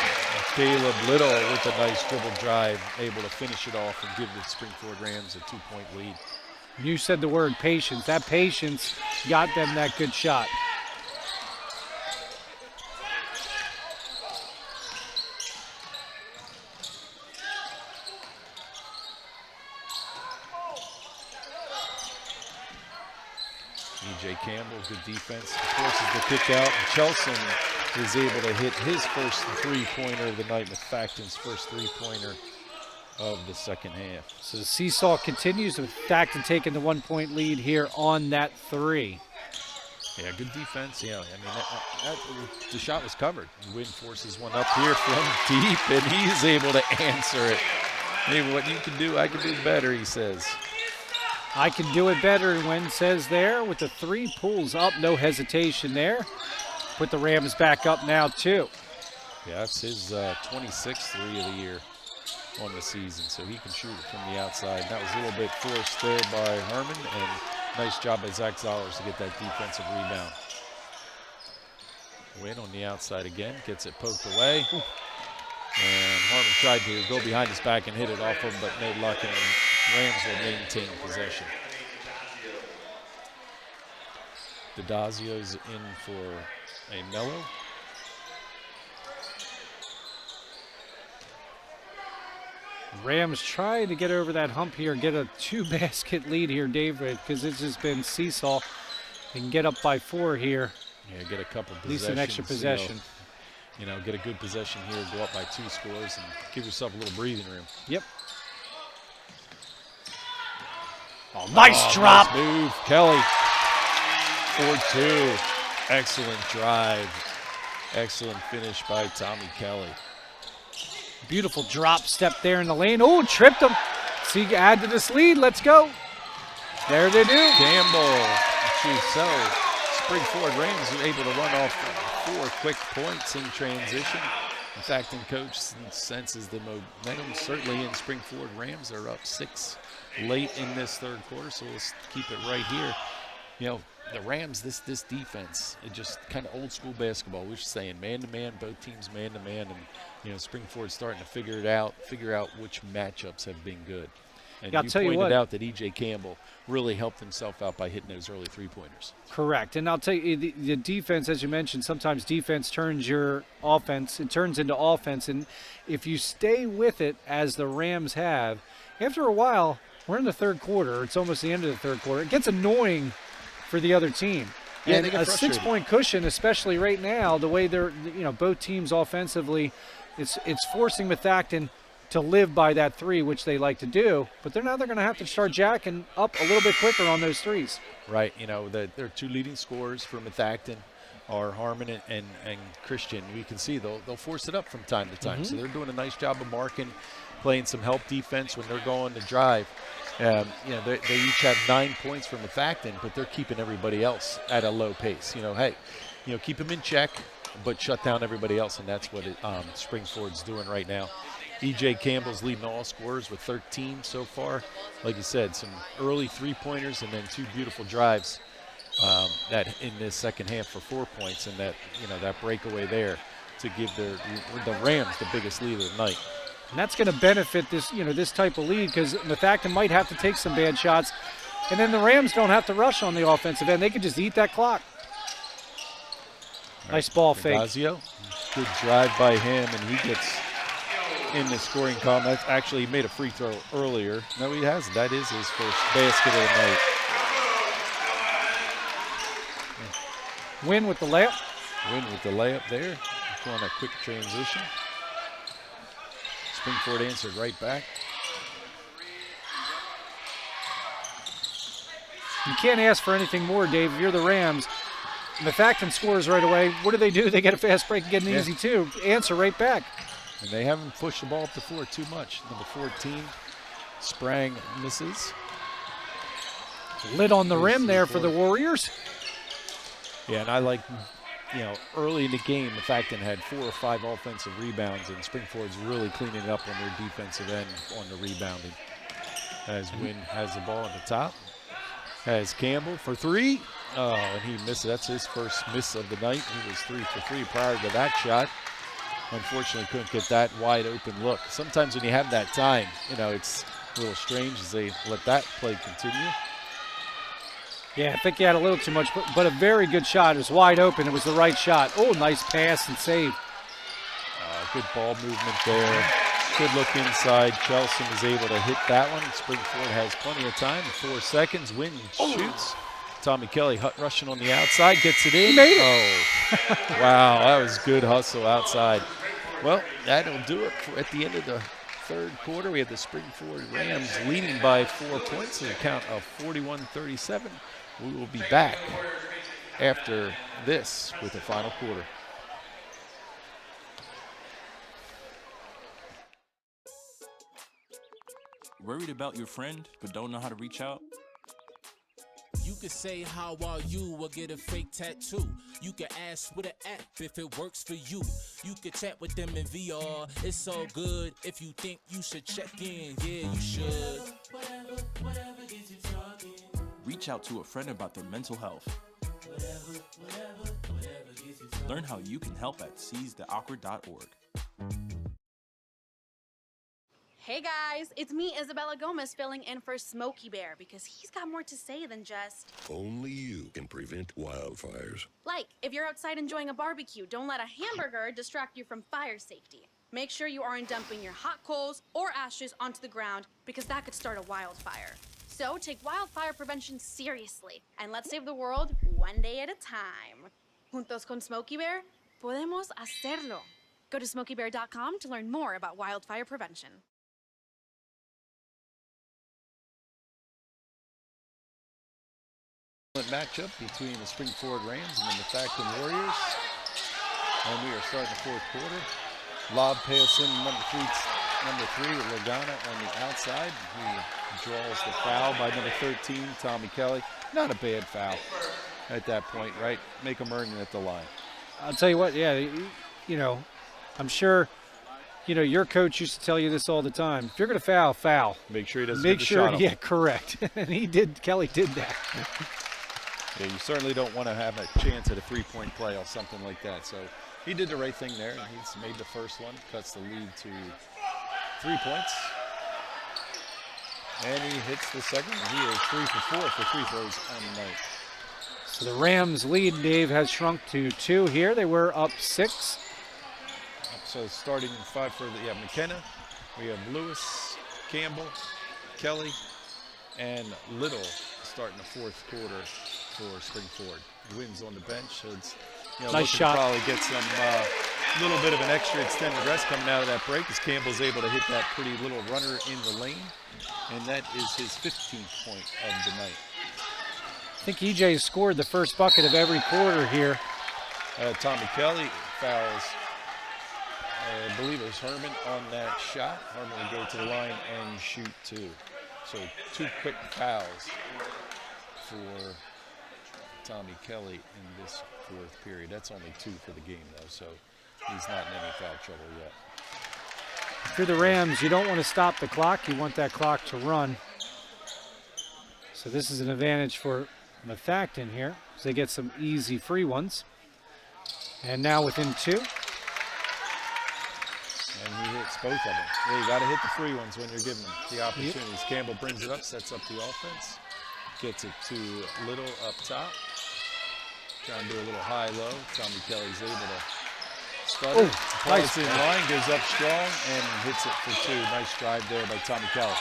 Caleb Little with a nice dribble drive, able to finish it off and give the Springford Rams a 2-point lead. You said the word patience. That patience got them that good shot. EJ Campbell, good defense, forces the kick out. And Chelson is able to hit his first 3-pointer of the night. Methacton's first 3-pointer of the second half. So the seesaw continues with Methacton taking the 1-point lead here on that 3. Yeah, good defense. Yeah, I mean, the shot was covered. Wynn forces one up here from deep, and he's able to answer it. Maybe what you can do, I can do better, he says. I can do it better, Wynn says there with the 3, pulls up, no hesitation there. Put the Rams back up now, too. Yeah, that's his 26th 3 of the year on the season, so he can shoot it from the outside. That was a little bit forced there by Herman, and nice job by Zach Zollers to get that defensive rebound. Wynn on the outside again, gets it poked away. And Harmon tried to go behind his back and hit it off him, but no luck, and Rams will maintain possession. D'Adazio's in for a mellow. Rams trying to get over that hump here, get a 2-basket lead here, David, because it's just been seesaw. They can get up by 4 here. Yeah, get a couple possessions. At least an extra possession. You know, get a good possession here, go up by 2 scores, and give yourself a little breathing room. Yep. Oh, nice drop. Nice move, Kelly. 4-2. Excellent drive. Excellent finish by Tommy Kelly. Beautiful drop step there in the lane. Oh, tripped him. See, add to this lead. Let's go. There they do. Campbell. So Spring-Ford Rams are able to run off 4 quick points in transition. In fact, coach senses the momentum. Certainly in Spring-Ford Rams are up 6 late in this third quarter, so let's keep it right here. You know, the Rams, this defense, it just kind of old school basketball. We're just saying man-to-man, both teams man-to-man, and, you know, Spring-Ford's starting to figure out which matchups have been good. And Yeah, I'll tell you what. pointed out that E.J. Campbell really helped himself out by hitting those early three-pointers. Correct. And I'll tell you, the defense, as you mentioned, sometimes defense turns your offense. It turns into offense. And if you stay with it, as the Rams have, after a while, we're in the third quarter. It's almost the end of the third quarter. It gets annoying for the other team. Yeah, and they get a frustrated. 6-point cushion, especially right now, the way they're, both teams offensively, it's forcing Methacton to live by that 3, which they like to do, but they're going to have to start jacking up a little bit quicker on those 3s. Right, their 2 leading scorers for Methacton are Harmon and Christian. We can see they'll force it up from time to time, so they're doing a nice job of marking, playing some help defense when they're going to drive. They each have 9 points for Methacton, but they're keeping everybody else at a low pace. Keep them in check, but shut down everybody else, and that's what Spring-Ford's doing right now. E.J. Campbell's leading all scorers with 13 so far. Like you said, some early 3-pointers and then 2 beautiful drives that in this second half for 4 points, and that breakaway there to give the Rams the biggest lead of the night. And that's going to benefit this type of lead, because Methacton might have to take some bad shots, and then the Rams don't have to rush on the offensive end. They can just eat that clock. Nice ball fake. Igazio, good drive by him, and he gets in the scoring column. That's actually, he made a free throw earlier. No, he hasn't. That is his first basket of the night. Win with the layup. Win with the layup there. On a quick transition. Spring-Ford answered right back. You can't ask for anything more, Dave. If you're the Rams, Methacton scores right away. What do? They get a fast break and get an easy 2. Answer right back. And they haven't pushed the ball up the floor too much. Number 14, Sprang misses. Lit on the rim there for the Warriors. Yeah, and I like, early in the game, Methacton had 4 or 5 offensive rebounds, and Spring-Ford's really cleaning up on their defensive end on the rebounding. As Wynn has the ball at the top. Has Campbell for 3. Oh, and he missed it. That's his first miss of the night. He was 3 for 3 prior to that shot. Unfortunately, couldn't get that wide open look. Sometimes when you have that time, it's a little strange as they let that play continue. Yeah, I think he had a little too much, but a very good shot. It was wide open. It was the right shot. Oh, nice pass and save. Good ball movement there. Good look inside. Chelson is able to hit that one. Spring-Ford has plenty of time. 4 seconds. Wynn shoots. Tommy Kelly rushing on the outside. Gets it in. He made it. Oh, wow. That was good hustle outside. Well, that'll do it at the end of the third quarter. We have the Spring-Ford Rams leading by 4 points in a count of 41-37. We will be back after this with the final quarter. Worried about your friend but don't know how to reach out? You could say how are you or get a fake tattoo. You could ask with an app if it works for you. You could chat with them in VR. It's so good. If you think you should check in, yeah, you should. Whatever gets you talking. Reach out to a friend about their mental health. Whatever gets you talking. Learn how you can help at seizetheawkward.org. Hey guys, it's me, Isabella Gomez, filling in for Smokey Bear because he's got more to say than just... Only you can prevent wildfires. Like, if you're outside enjoying a barbecue, don't let a hamburger distract you from fire safety. Make sure you aren't dumping your hot coals or ashes onto the ground because that could start a wildfire. So take wildfire prevention seriously and let's save the world one day at a time. Juntos con Smokey Bear, podemos hacerlo. Go to smokeybear.com to learn more about wildfire prevention. Matchup between the Spring-Ford Rams and the Methacton Warriors. And we are starting the fourth quarter. Lob pass in number three with Lagana on the outside. He draws the foul by number 13, Tommy Kelly. Not a bad foul at that point, right? Make him earn it at the line. I'll tell you what, yeah, you know, I'm sure, you know, your coach used to tell you this all the time. If you're going to foul, foul. Make sure he doesn't Make get the sure, shot off. yeah, correct. And he did, Kelly did that. Yeah, you certainly don't want to have a chance at a three-point play or something like that. So he did the right thing there, and he's made the first one, cuts the lead to 3 points. And he hits the second, and he is 3 for 4 for free throws on the night. So the Rams' lead, Dave, has shrunk to 2 here. They were up 6. So starting 5 for McKenna. We have Lewis, Campbell, Kelly, and Little starting the fourth quarter for Spring-Ford. Wins on the bench. So it's, you know, nice shot. To probably get some little bit of an extra extended rest coming out of that break as Campbell's able to hit that pretty little runner in the lane. And that is his 15th point of the night. I think EJ scored the first bucket of every quarter here. Tommy Kelly fouls, I believe it was Herman on that shot. Herman will go to the line and shoot 2. So 2 quick fouls for Tommy Kelly in this fourth period. That's only 2 for the game, though, so he's not in any foul trouble yet. If you're the Rams, you don't want to stop the clock. You want that clock to run. So this is an advantage for Methacton here, as they get some easy free ones. And now within 2. And he hits both of them. Yeah, you got to hit the free ones when you're giving them the opportunities. Yep. Campbell brings it up, sets up the offense. Gets it to Little up top. Trying to do a little high-low. Tommy Kelly's able to stutter. Nice in line, goes up strong, and hits it for 2. Nice drive there by Tommy Kelly.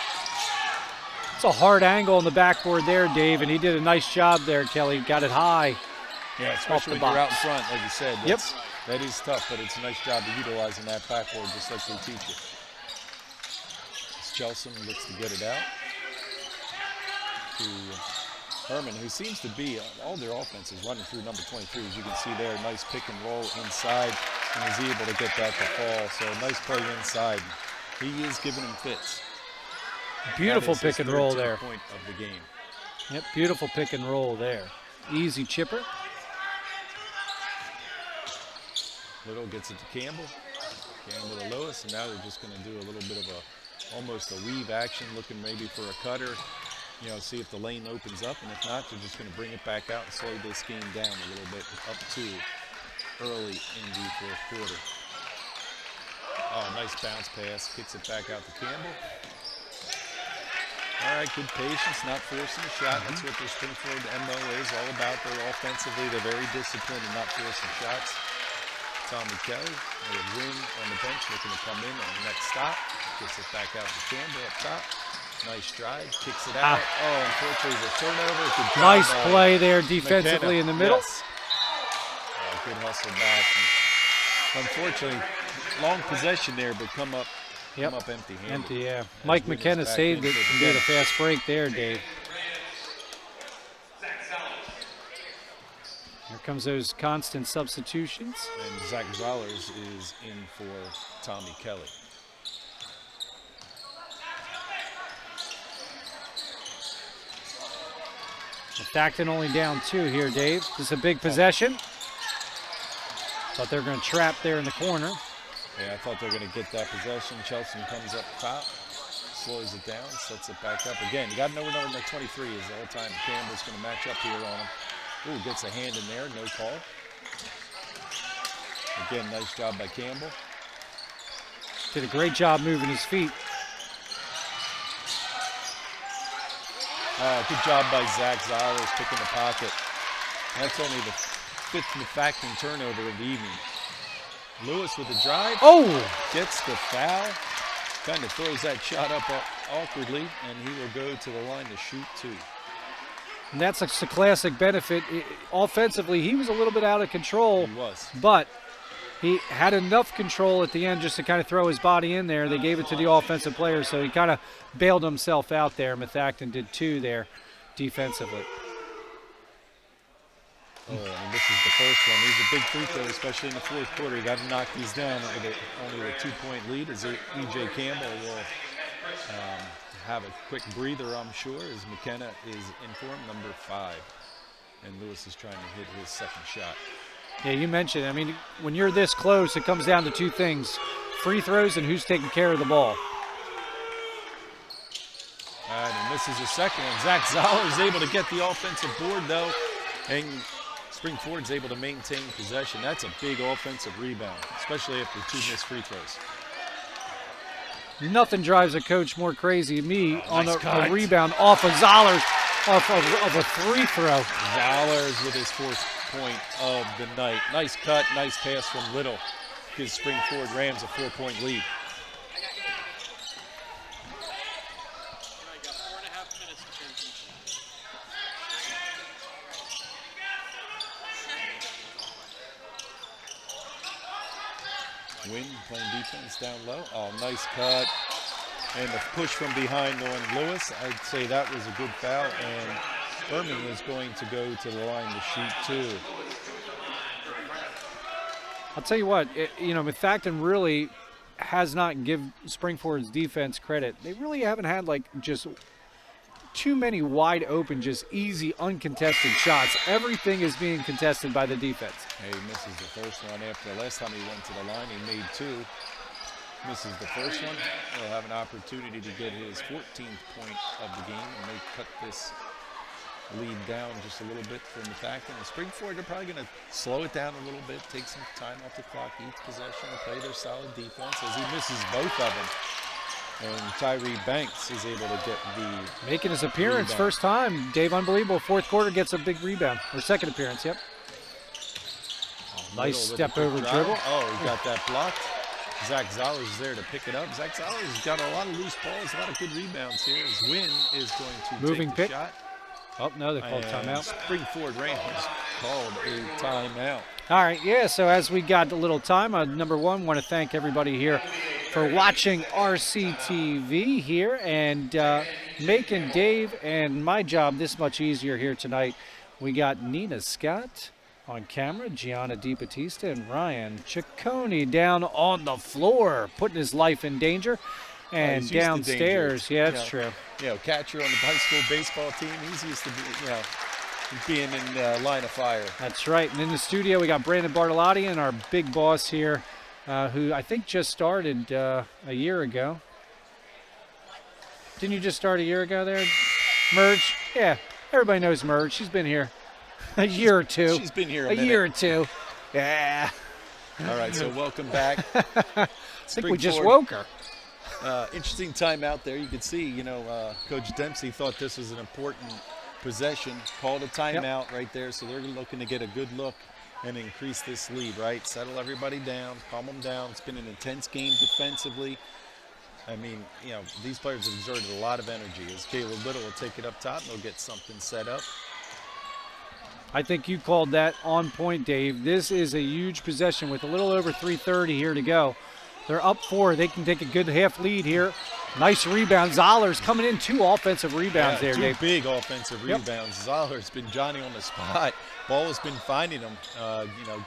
It's a hard angle on the backboard there, Dave, and he did a nice job there, Kelly. Got it high. Yeah, especially when you're out in front, like you said. That is tough, but it's a nice job of utilizing that backboard just like they teach you. Chelson looks to get it out to Herman, who seems to be, all their offense is running through number 23. As you can see there, nice pick and roll inside, and he's able to get that to fall. So a nice play inside. He is giving him fits. Beautiful pick and roll there. Point of the game. Yep, beautiful pick and roll there. Easy chipper. Little gets it to Campbell. Campbell to Lewis, and now they're just going to do a little bit of almost a weave action, looking maybe for a cutter. You know, see if the lane opens up, and if not, they're just going to bring it back out and slow this game down a little bit up to early in the fourth quarter. Oh, nice bounce pass. Kicks it back out to Campbell. All right, good patience, not forcing the shot. That's what their Spring-Ford MO is all about. They're offensively, they're very disciplined and not forcing shots. Tommy Kelly, with Wynn on the bench, looking to come in on the next stop. Gets it back out to Campbell up top. Nice drive, kicks it out. Oh, unfortunately, the turnover. Good job. Nice play there defensively in the middle. Yes. Good hustle back. And unfortunately, long possession there, but come up empty-handed. Empty, yeah. Mike McKenna saved it and did a fast break there, Dave. Here comes those constant substitutions. And Zach Zollers is in for Tommy Kelly. Methacton only down 2 here, Dave. This is a big possession. Thought they were going to trap there in the corner. Yeah, I thought they were going to get that possession. Chelsea comes up top, slows it down, sets it back up. Again, you got to know where number 23 is the whole time. Campbell's going to match up here on him. Ooh, gets a hand in there, no call. Again, nice job by Campbell. Did a great job moving his feet. Good job by Zach Zollers picking the pocket. That's only the 5th Methacton turnover of the evening. Lewis with the drive. Oh! Gets the foul. Kind of throws that shot up awkwardly, and he will go to the line to shoot 2. And that's a classic benefit. Offensively, he was a little bit out of control. He was. But he had enough control at the end just to kind of throw his body in there. They gave it to the offensive player, so he kind of bailed himself out there. Methacton did 2 there defensively. Oh, and this is the first one. These are big free throws, especially in the fourth quarter. You got to knock these down with only a 2-point lead. As E.J. Campbell will have a quick breather, I'm sure, as McKenna is in form, number 5. And Lewis is trying to hit his second shot. Yeah, you mentioned, I mean, when you're this close, it comes down to 2 things, free throws and who's taking care of the ball. All right, and misses a second one. Zach Zoller is able to get the offensive board, though, and Spring Ford's able to maintain possession. That's a big offensive rebound, especially after 2 missed free throws. Nothing drives a coach more crazy than me on nice a rebound off of Zollers, off of a free throw. Zollers with his 4th point of the night. Nice cut, nice pass from Little. Gives Spring Ford Rams a 4-point lead. Wynn playing defense down low. Oh, nice cut. And the push from behind on Lewis. I'd say that was a good foul. And Berman was going to go to the line to shoot 2. I'll tell you what, Methacton really has not given Springford's defense credit. They really haven't had just too many wide open, just easy, uncontested shots. Everything is being contested by the defense. He misses the first one. After the last time he went to the line, he made 2. Misses the first one. He'll have an opportunity to get his 14th point of the game, and they cut this lead down just a little bit for Methacton. And Springford, they're probably going to slow it down a little bit, take some time off the clock, each possession, and play their solid defense as he misses both of them. And Tyree Banks is able to get the making his appearance, rebound. First time. Dave, unbelievable. Fourth quarter gets a big rebound, or second appearance, yep. Nice step over dribble. Oh, he got that blocked. Zach Zollers is there to pick it up. Zach Zollers has got a lot of loose balls, a lot of good rebounds here. His win is going to moving take the pick. shot. Oh, no, they called timeout. Springford Rams called a timeout. All right, yeah, so as we got a little time, number one, want to thank everybody here for watching RCTV here and making Dave and my job this much easier here tonight. We got Nina Scott on camera, Gianna DiBattista, and Ryan Ciccone down on the floor, putting his life in danger. And downstairs, yeah, that's true. Catcher on the high school baseball team, he's used to be, being in line of fire. That's right. And in the studio, we got Brandon Bartolotti and our big boss here, who I think just started a year ago. Didn't you just start a year ago there, Merge? Yeah, everybody knows Merge. She's been here a year or two. She's been here a year or two. Yeah. All right, so welcome back. I think we just woke her. Interesting time out there. You could see, Coach Dempsey thought this was an important possession, called a timeout right there, so they're looking to get a good look and increase this lead, right? Settle everybody down, calm them down. It's been an intense game defensively. I mean, these players have exerted a lot of energy. As Caleb Little will take it up top, and they'll get something set up. I think you called that on point, Dave. This is a huge possession with a little over 3:30 here to go. They're up 4. They can take a good half lead here. Nice rebound. Zoller's coming in 2 offensive rebounds there, Dave. 2 big offensive rebounds. Zoller's been Johnny on the spot. Ball has been finding him.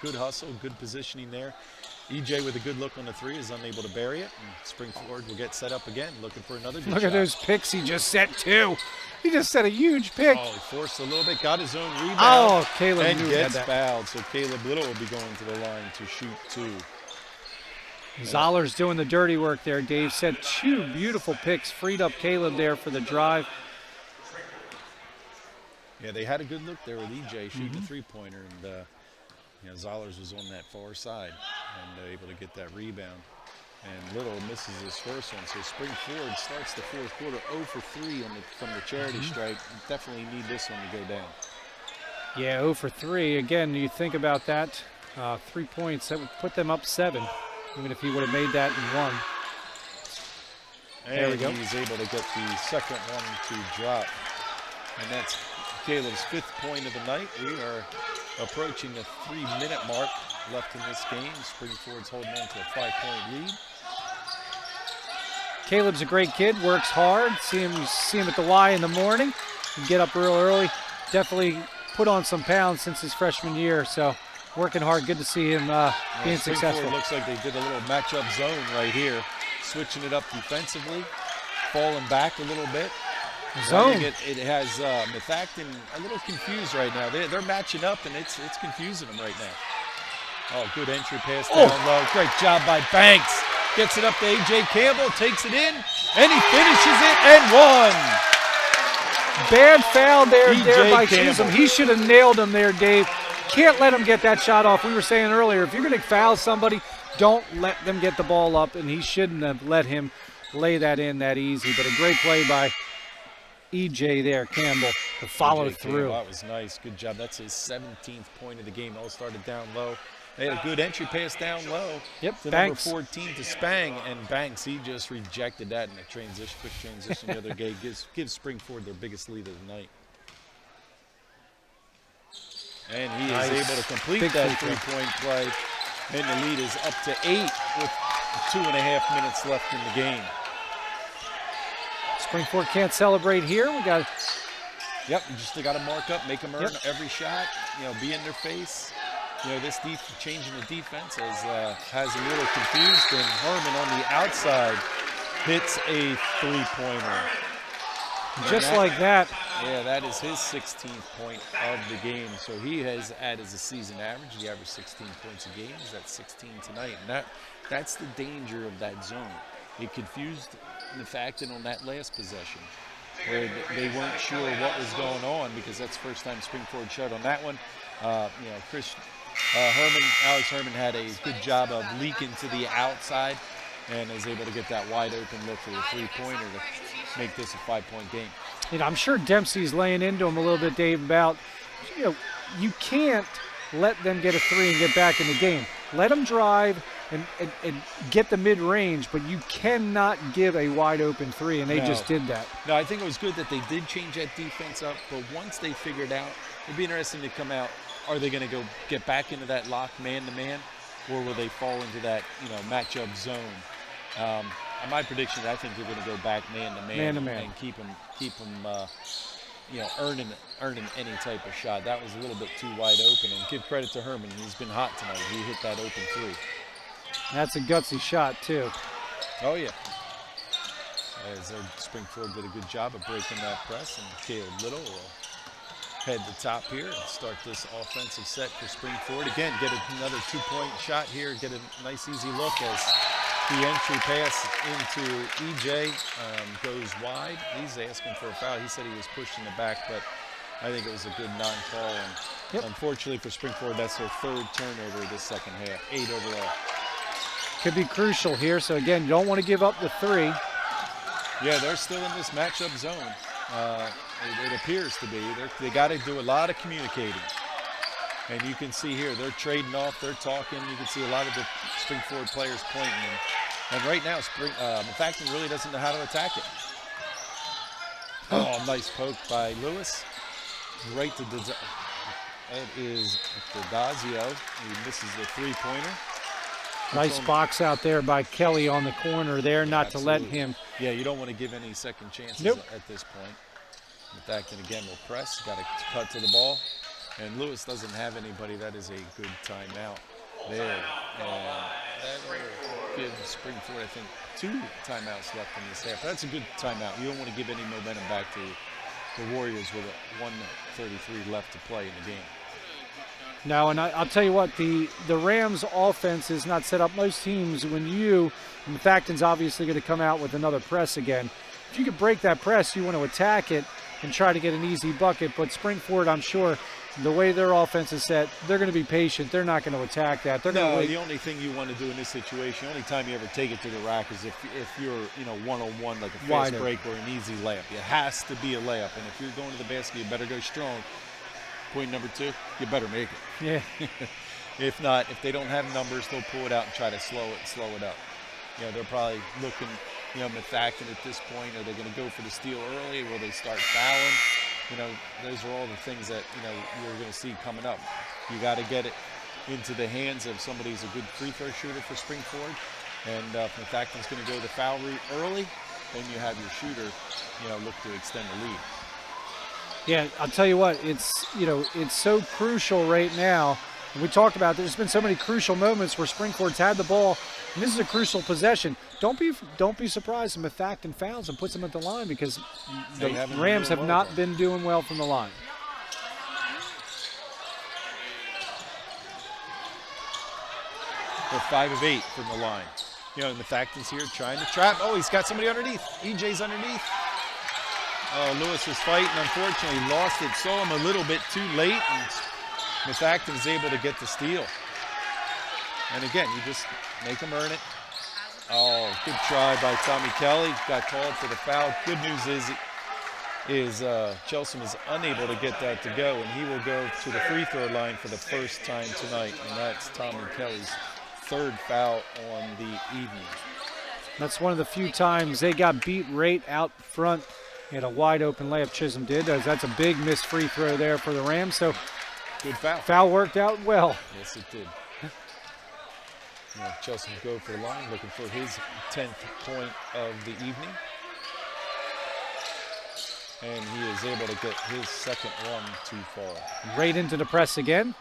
Good hustle, good positioning there. EJ with a good look on the 3 is unable to bury it. And Springford will get set up again, looking for another good shot. Look at those picks he just set, too. He just set a huge pick. Oh, he forced a little bit, got his own rebound. Oh, Caleb and knew gets that. fouled. So Caleb Little will be going to the line to shoot 2. Zoller's doing the dirty work there. Dave said 2 beautiful picks, freed up Caleb there for the drive. Yeah, they had a good look there with EJ shooting a 3-pointer, and Zollers was on that far side and able to get that rebound. And Little misses his first one, so Springford starts the fourth quarter 0 for 3 from the charity stripe. Definitely need this one to go down. Yeah, 0 for 3. Again, you think about that, 3 points, that would put them up 7. Even if he would have made that in 1. There we go. He's able to get the second one to drop. And that's Caleb's 5th point of the night. We are approaching the 3-minute mark left in this game. Springford's holding on to a 5-point lead. Caleb's a great kid, works hard. You see him at the Y in the morning. You get up real early. Definitely put on some pounds since his freshman year, so working hard. Good to see him being successful. Looks like they did a little matchup zone right here, switching it up defensively, falling back a little bit. Zone. I think it has Methacton a little confused right now. They're matching up, and it's confusing them right now. Oh, good entry pass down low. Great job by Banks. Gets it up to A.J. Campbell, takes it in, and he finishes it and one. Bad foul there by Campbell. Chisholm. He should have nailed him there, Dave. Can't let him get that shot off. We were saying earlier, if you're going to foul somebody, don't let them get the ball up, and he shouldn't have let him lay that in that easy. But a great play by E.J. there, Campbell, to follow through. That was nice. Good job. That's his 17th point of the game. All started down low. They had a good entry pass down low. Yep, to Banks. number 14 to Spang, and Banks, he just rejected that in a quick transition the other day. Gives Springford their biggest lead of the night. And he is able to complete that three-point play, and the lead is up to 8 with 2.5 minutes left in the game. Springford can't celebrate here. We got. Yep, you just got to mark up, make them earn every shot. Be in their face. This changing the defense has a little confused, and Herman on the outside hits a three-pointer. Just like that. Yeah, that is his 16th point of the game. So he has added as a season average. He averaged 16 points a game. He's at 16 tonight. And that's the danger of that zone. It confused Methacton on that last possession, where they weren't sure what was going on, because that's the first time Springford shut on that one. Alex Herman had a good job of leaking to the outside and is able to get that wide open look for the three-pointer to make this a 5-point game. I'm sure Dempsey's laying into him a little bit, Dave, about, you can't let them get a three and get back in the game. Let them drive and get the mid-range, but you cannot give a wide-open three, and they just did that. No, I think it was good that they did change that defense up, but once they figured out, it'd be interesting to come out. Are they going to go get back into that lock man-to-man, or will they fall into that matchup zone? My prediction, I think they're going to go back man-to-man and keep them earning any type of shot. That was a little bit too wide open, and give credit to Herman. He's been hot tonight. He hit that open three. That's a gutsy shot, too. Oh, yeah. As Springford did a good job of breaking that press, and Caleb Little will head to top here and start this offensive set for Springford. Again, get another two-point shot here, get a nice easy look as the entry pass into E.J. goes wide. He's asking for a foul. He said he was pushed in the back, but I think it was a good non-call. And unfortunately for Springford, that's their third turnover this second half, 8 overall. Could be crucial here. So, again, you don't want to give up the three. Yeah, they're still in this matchup zone. It appears to be. They got to do a lot of communicating. And you can see here, they're trading off, they're talking. You can see a lot of the Springford players pointing. And right now, Methacton really doesn't know how to attack it. Oh, nice poke by Lewis. Right to it is Dazio. He misses the three-pointer. Nice box out there by Kelly on the corner there, not to let him. Yeah, you don't want to give any second chances at this point. Methacton again will press, got to cut to the ball. And Lewis doesn't have anybody. That is a good timeout there. And that will give Springford, I think, 2 timeouts left in this half. That's a good timeout. You don't want to give any momentum back to the Warriors with 1:33 left to play in the game. No, and I'll tell you what, the Rams' offense is not set up. Most teams, Methacton's obviously going to come out with another press again. If you could break that press, you want to attack it and try to get an easy bucket. But Springford, I'm sure, the way their offense is set, they're going to be patient. They're not going to attack that. They're going to wait. The only thing you want to do in this situation, the only time you ever take it to the rack is if you're one-on-one, like a fast break or an easy layup. It has to be a layup. And if you're going to the basket, you better go strong. Point number 2, you better make it. Yeah. If not, if they don't have numbers, they'll pull it out and try to slow it up. They're probably looking, Methacton at this point. Are they going to go for the steal early? Will they start fouling? Those are all the things that, you're going to see coming up. You got to get it into the hands of somebody who's a good free throw shooter for Springford. And if Methacton's going to go the foul route early, then you have your shooter, look to extend the lead. Yeah, I'll tell you what, it's so crucial right now. And we talked about there's been so many crucial moments where Springford's had the ball, and this is a crucial possession. Don't be surprised if Methacton fouls and puts them at the line because the Rams have not been doing well from the line. They're 5 of 8 from the line. Methacton's here trying to trap. Oh, he's got somebody underneath. EJ's underneath. Oh, Lewis was fighting. Unfortunately, lost it. Saw him a little bit too late, and Methacton is able to get the steal. And again, you just make them earn it. Oh, good try by Tommy Kelly. Got called for the foul. Good news is Chelsea is unable to get that to go, and he will go to the free throw line for the first time tonight, and that's Tommy Kelly's 3rd foul on the evening. That's one of the few times they got beat right out front. He had a wide open layup, Chisholm did. That's a big missed free throw there for the Rams. So good foul. Foul worked out well. Yes, it did. Chelsea will go for the line, looking for his 10th point of the evening. And he is able to get his 2nd one too far. Right into the press again.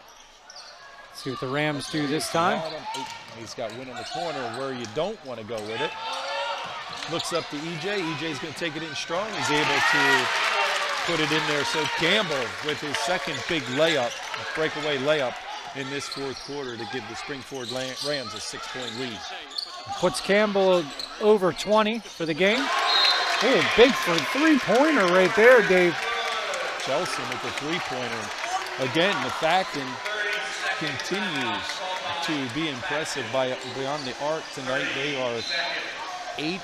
See what the Rams do this time. He's got Wynn in the corner where you don't want to go with it. Looks up to EJ. EJ's going to take it in strong. He's able to put it in there. So Campbell with his 2nd big layup, a breakaway layup in this 4th quarter to give the Springford Rams a 6-point lead. Puts Campbell over 20 for the game. Oh, big for three-pointer right there, Dave. Chelsea with the three-pointer. Again, Methacton continues to be impressive beyond the arc tonight. They are 8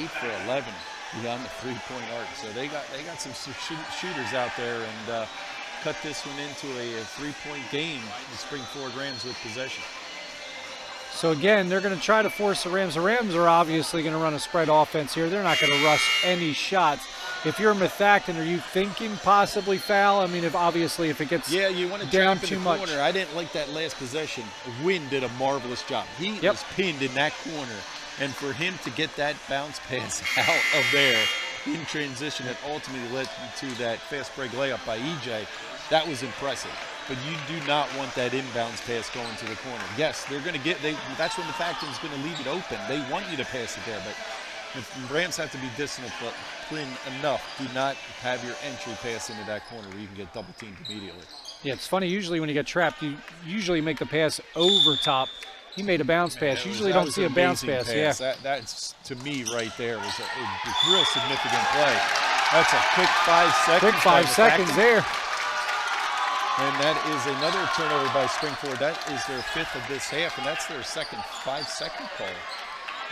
for 11 beyond the three-point arc. So they got some shooters out there and cut this one into a 3-point game. The Springford Rams with possession. So again, they're going to try to force the Rams. The Rams are obviously going to run a spread offense here. They're not going to rush any shots. If you're Methacton, are you thinking possibly foul? I mean, if it gets you want to down trap too in the much. Corner. I didn't like that last possession. Wynn did a marvelous job. He was pinned in that corner, and for him to get that bounce pass out of there in transition that ultimately led to that fast break layup by EJ, that was impressive. But you do not want that inbounds pass going to the corner. Yes, they're going to that's when the Methacton's going to leave it open. They want you to pass it there, but the Rams have to be disciplined enough. Do not have your entry pass into that corner where you can get double teamed immediately. Yeah, it's funny. Usually when you get trapped, you usually make the pass over top. He made a bounce pass. Usually don't see a bounce pass. Yeah, that's to me right there was a real significant play. That's a quick 5 seconds. Quick 5 seconds there. And that is another turnover by Springford. That is their 5th of this half, and that's their second 5-second call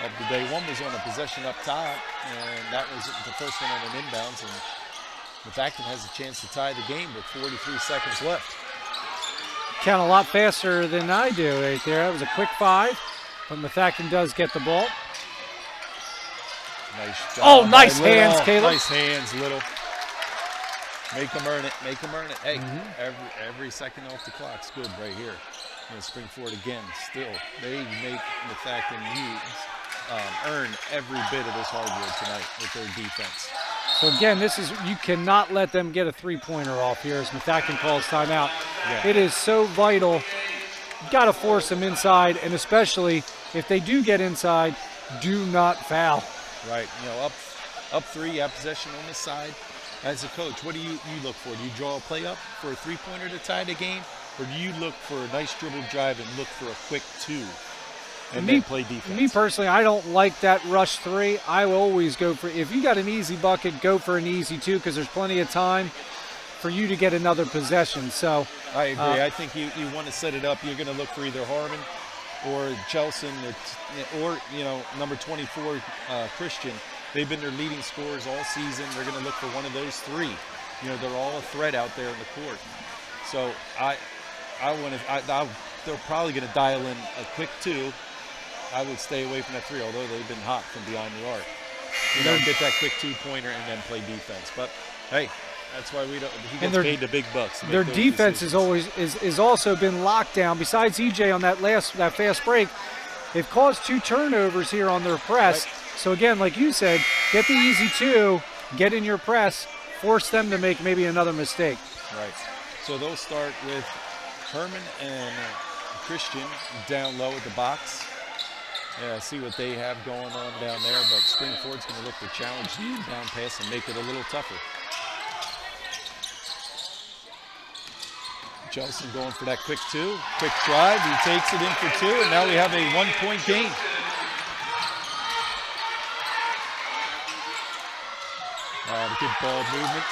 of the day. One was on a possession up top, and that was the first one on an inbounds. And Methacton has a chance to tie the game with 43 seconds left. Count a lot faster than I do right there. That was a quick 5, but Methacton does get the ball. Nice job. Oh, nice hands, Caleb. Nice hands, Little. Make them earn it. Make them earn it. Hey, every second off the clock's good right here. Springford again, still, they make Methacton earn every bit of this hardwood tonight with their defense. So again, you cannot let them get a three-pointer off here as Methacton calls timeout. Yeah. It is so vital. You've got to force them inside, and especially if they do get inside, do not foul. Right. Up 3, you have possession on this side. As a coach, what do you look for? Do you draw a play up for a three-pointer to tie the game? Or do you look for a nice dribble drive and look for a quick 2 and then play defense? Me personally, I don't like that rush 3. I will always go for, if you got an easy bucket, go for an easy 2 because there's plenty of time for you to get another possession. So I agree. I think you want to set it up. You're going to look for either Harmon or Chelson or number 24, Christian. They've been their leading scorers all season. They're going to look for one of those 3. They're all a threat out there in the court. So they're probably going to dial in a quick 2. I would stay away from that 3, although they've been hot from behind the arc. Get that quick 2-pointer and then play defense. But hey, that's why he gets paid the big bucks. Their defense is also been locked down. Besides EJ on that fast break, they've caused 2 turnovers here on their press. Right. So again, like you said, get the easy 2, get in your press, force them to make maybe another mistake. Right. So they'll start with Herman and Christian down low at the box. Yeah, see what they have going on down there, but Springford's going to look to challenge the inbound pass and make it a little tougher. Jelson going for that quick drive. He takes it in for 2, and now we have a 1-point game. The good ball movement.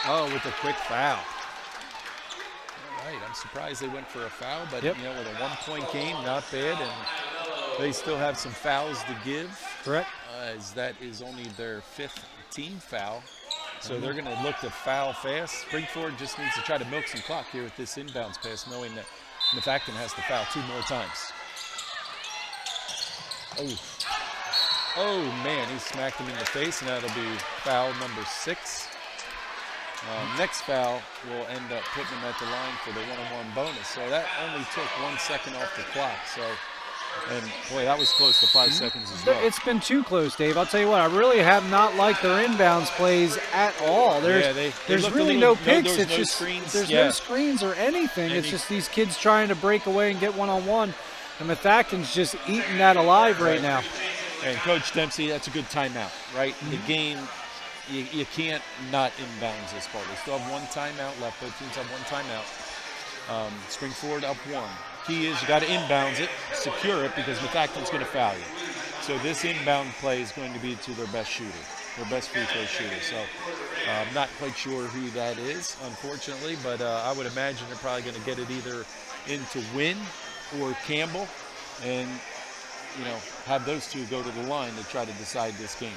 Oh, with a quick foul. All right, I'm surprised they went for a foul, but Yep. you know, with a 1-point game, not bad, and they still have some fouls to give. Correct. As that is only their 5th team foul. So they're going to look to foul fast. Springford just needs to try to milk some clock here with this inbounds pass, knowing that Methacton has to foul 2 more times. Oh, man, he smacked him in the face, and that'll be foul number 6. Next foul will end up putting him at the line for the 1-on-1 bonus. So that only took 1 second off the clock. So, and boy, that was close to 5 seconds as well. It's been too close, Dave. I'll tell you what, I really have not liked their inbounds plays at all. There's really no picks. There's it's no just screens. there's no screens or anything. It's just these kids trying to break away and get one-on-one. And Methacton's just eating that alive right now. And Coach Dempsey, that's a good timeout, right? The game, you can't not inbounds this part. They still have 1 timeout left. Both teams have 1 timeout. Springford up 1. Key is you got to inbounds it, secure it, because Methacton's going to foul you. So this inbound play is going to be to their best shooter, their best free throw shooter. So I'm not quite sure who that is, unfortunately, but I would imagine they're probably going to get it either into Wynn or Campbell, and you know, have those 2 go to the line to try to decide this game.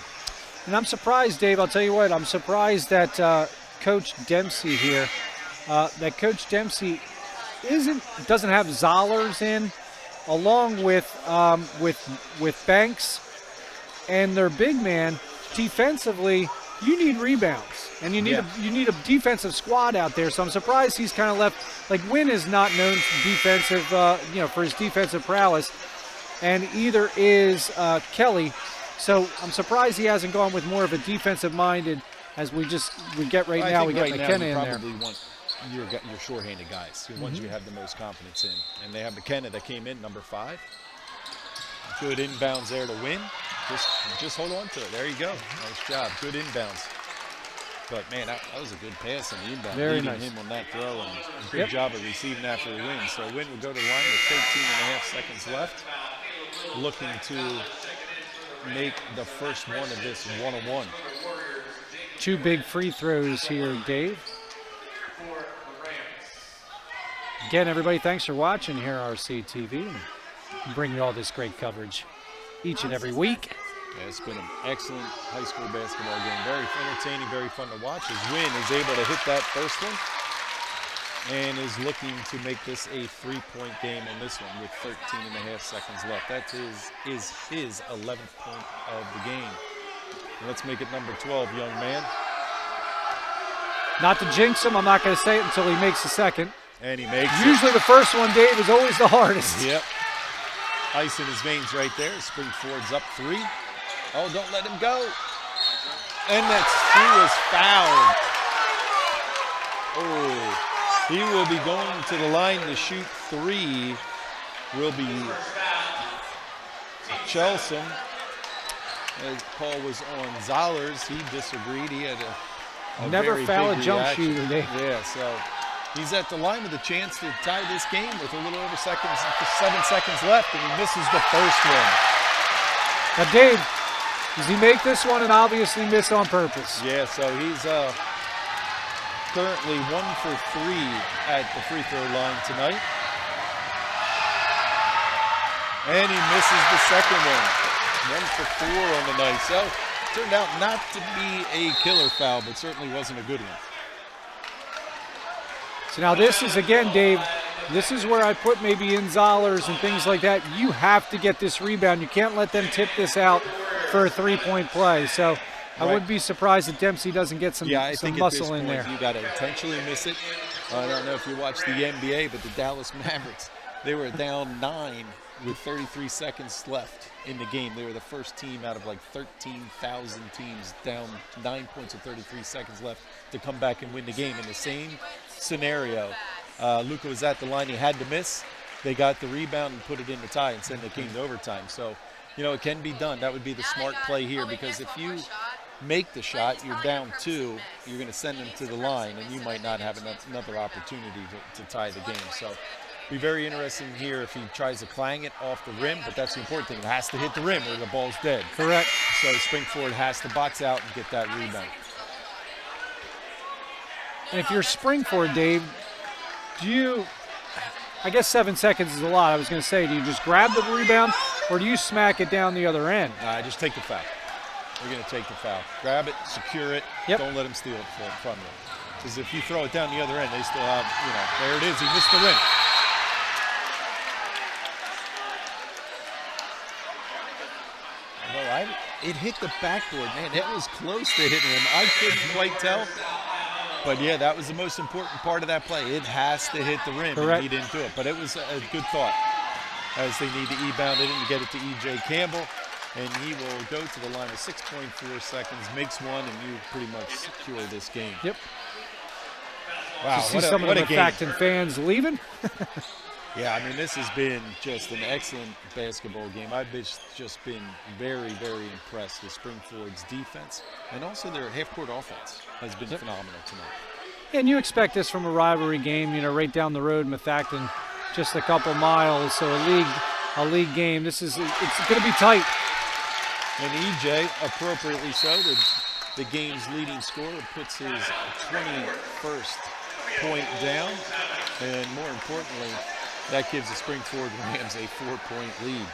And I'm surprised, Dave, I'll tell you what, I'm surprised that Coach Dempsey here, doesn't have Zollers in, along with Banks and their big man. Defensively, you need rebounds, and you need a defensive squad out there. So I'm surprised he's kind of left. Like, Wynn is not known for defensive, for his defensive prowess, and either is Kelly. So I'm surprised he hasn't gone with more of a defensive-minded, as we get right now. We got McKenna in there. Probably want your short-handed guys, the ones you have the most confidence in. And they have McKenna that came in, number 5. Good inbounds there to Win. Just hold on to it. There you go. Nice job. Good inbounds. But, man, that was a good pass in the inbound. Very leading nice. him on that throw, and a good job of receiving that for the Win. So Win will go to the line with 13.5 seconds left, looking to make the first one of this 1-on-1. 2 big free throws here, Dave. Again, everybody, thanks for watching here at RCTV. And bring you all this great coverage each and every week. Yeah, it's been an excellent high school basketball game. Very entertaining, very fun to watch as Win is able to hit that first one and is looking to make this a 3-point game on this one with 13.5 seconds left. That is his 11th point of the game. And let's make it number 12, young man. Not to jinx him, I'm not going to say it until he makes the second. And he makes Usually the first one, Dave, is always the hardest. Yep. Ice in his veins right there. Springford's up 3. Oh, don't let him go. And he was fouled. Oh, he will be going to the line to shoot 3. Will be Chelsom. As Paul was on Zollers, he disagreed. He had a Never very foul a big jump reaction. shooter, Dave. Yeah, so he's at the line with a chance to tie this game with a little over 7 seconds left, and he misses the first one. Now, Dave, does he make this one and obviously miss on purpose? Yeah, so he's currently 1 for 3 at the free throw line tonight. And he misses the second one. 1 for 4 on the night. So turned out not to be a killer foul, but certainly wasn't a good one. So now this is, again, Dave, this is where I put maybe in Zollers and things like that. You have to get this rebound. You can't let them tip this out for a 3-point play. So I wouldn't be surprised if Dempsey doesn't get some muscle in there. You got to intentionally miss it. I don't know if you watched the NBA, but the Dallas Mavericks, they were down 9 with 33 seconds left in the game. They were the first team out of like 13,000 teams down 9 points with 33 seconds left to come back and win the game. In the same scenario, Luka was at the line. He had to miss. They got the rebound and put it in the tie and send the game to overtime. So, you know, it can be done. That would be the smart play here, because if you make the shot, you're down 2, you're going to send them to the line, and you might not have another opportunity to tie the game. So be very interesting here if he tries to clang it off the rim, but that's the important thing. It has to hit the rim or the ball's dead. Correct. So Springford has to box out and get that rebound. And if you're Springford, Dave, I guess 7 seconds is a lot. I was going to say, do you just grab the rebound or do you smack it down the other end? Just take the foul. We're going to take the foul. Grab it, secure it. Yep. Don't let him steal it from you. Because if you throw it down the other end, they still have, there it is. He missed the rim. Although it hit the backboard. Man, it was close to hitting him. I couldn't quite tell. But, yeah, that was the most important part of that play. It has to hit the rim. Correct. And he didn't do it. But it was a good thought, as they need to e-bound it and get it to E.J. Campbell. And he will go to the line with 6.4 seconds, makes one, and you pretty much secure this game. Yep. Wow, you see some of the Methacton fans leaving? Yeah, I mean, this has been just an excellent basketball game. I've just been very, very impressed with Springford's defense, and also their half-court offense has been phenomenal tonight. And you expect this from a rivalry game, right down the road, Methacton, just a couple miles, so a league game. It's going to be tight. And EJ, appropriately so, the game's leading scorer, puts his 21st point down, and more importantly, that gives the Springford Rams a 4-point lead.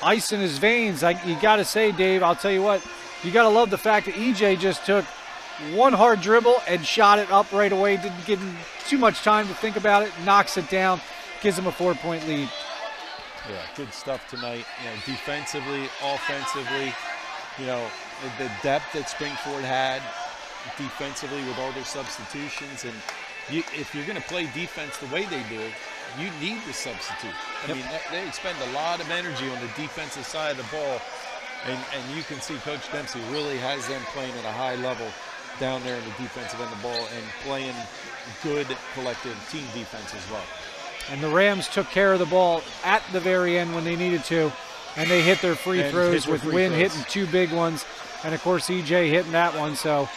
Ice in his veins. You got to say, Dave, I'll tell you what, you got to love the fact that EJ just took one hard dribble and shot it up right away. Didn't give him too much time to think about it. Knocks it down, gives him a 4-point lead. Yeah, good stuff tonight. Defensively, offensively, the depth that Springford had defensively with all their substitutions. And if you're going to play defense the way they do, you need the substitute. I mean, they expend a lot of energy on the defensive side of the ball. And you can see Coach Dempsey really has them playing at a high level down there in the defensive end of the ball and playing good collective team defense as well. And the Rams took care of the ball at the very end when they needed to, and they hit their free throws with Wynn hitting 2 big ones, and, of course, EJ hitting that one. So,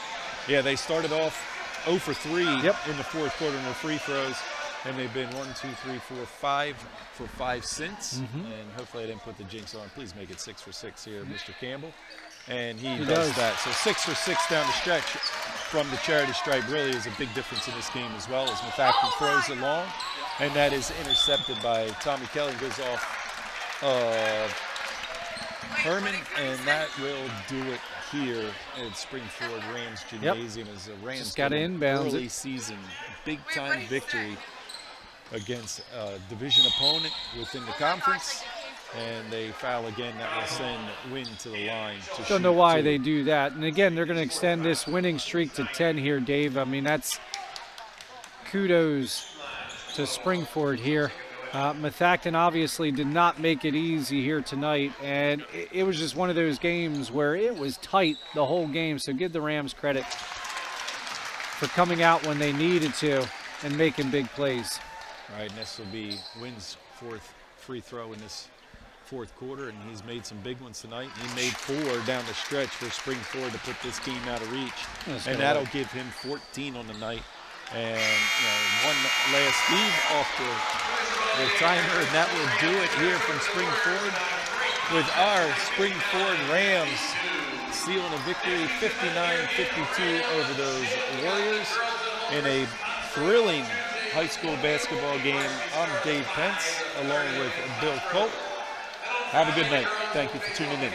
yeah, they started off 0 for 3 in the fourth quarter in their free throws, and they've been 5 for 5 since. And hopefully I didn't put the jinx on. Please make it 6 for 6 here, Mr. Campbell. And he does that. So 6 for 6 down the stretch from the charity stripe really is a big difference in this game as well, as Methacton throws it long. And that is intercepted by Tommy Kelly, goes off Herman, and that will do it here at Springford Rams Gymnasium as the Rams just got to inbound early season big-time victory against a division opponent within the conference. And they foul again. That will send Wynn to the line. Don't know why they do that. And again, they're going to extend this winning streak to 10 here, Dave. I mean, that's kudos to Springford here. Methacton obviously did not make it easy here tonight, and it was just one of those games where it was tight the whole game. So give the Rams credit for coming out when they needed to and making big plays. All right, and this will be Wynn's 4th free throw in this fourth quarter, and he's made some big ones tonight. He made 4 down the stretch for Springford to put this game out of reach, and that'll give him 14 on the night. And one last heave off the timer, and that will do it here from Springford, with our Springford Rams sealing a victory 59-52 over those Warriors in a thrilling high school basketball game. I'm Dave Pence along with Bill Colt. Have a good night. Thank you for tuning in.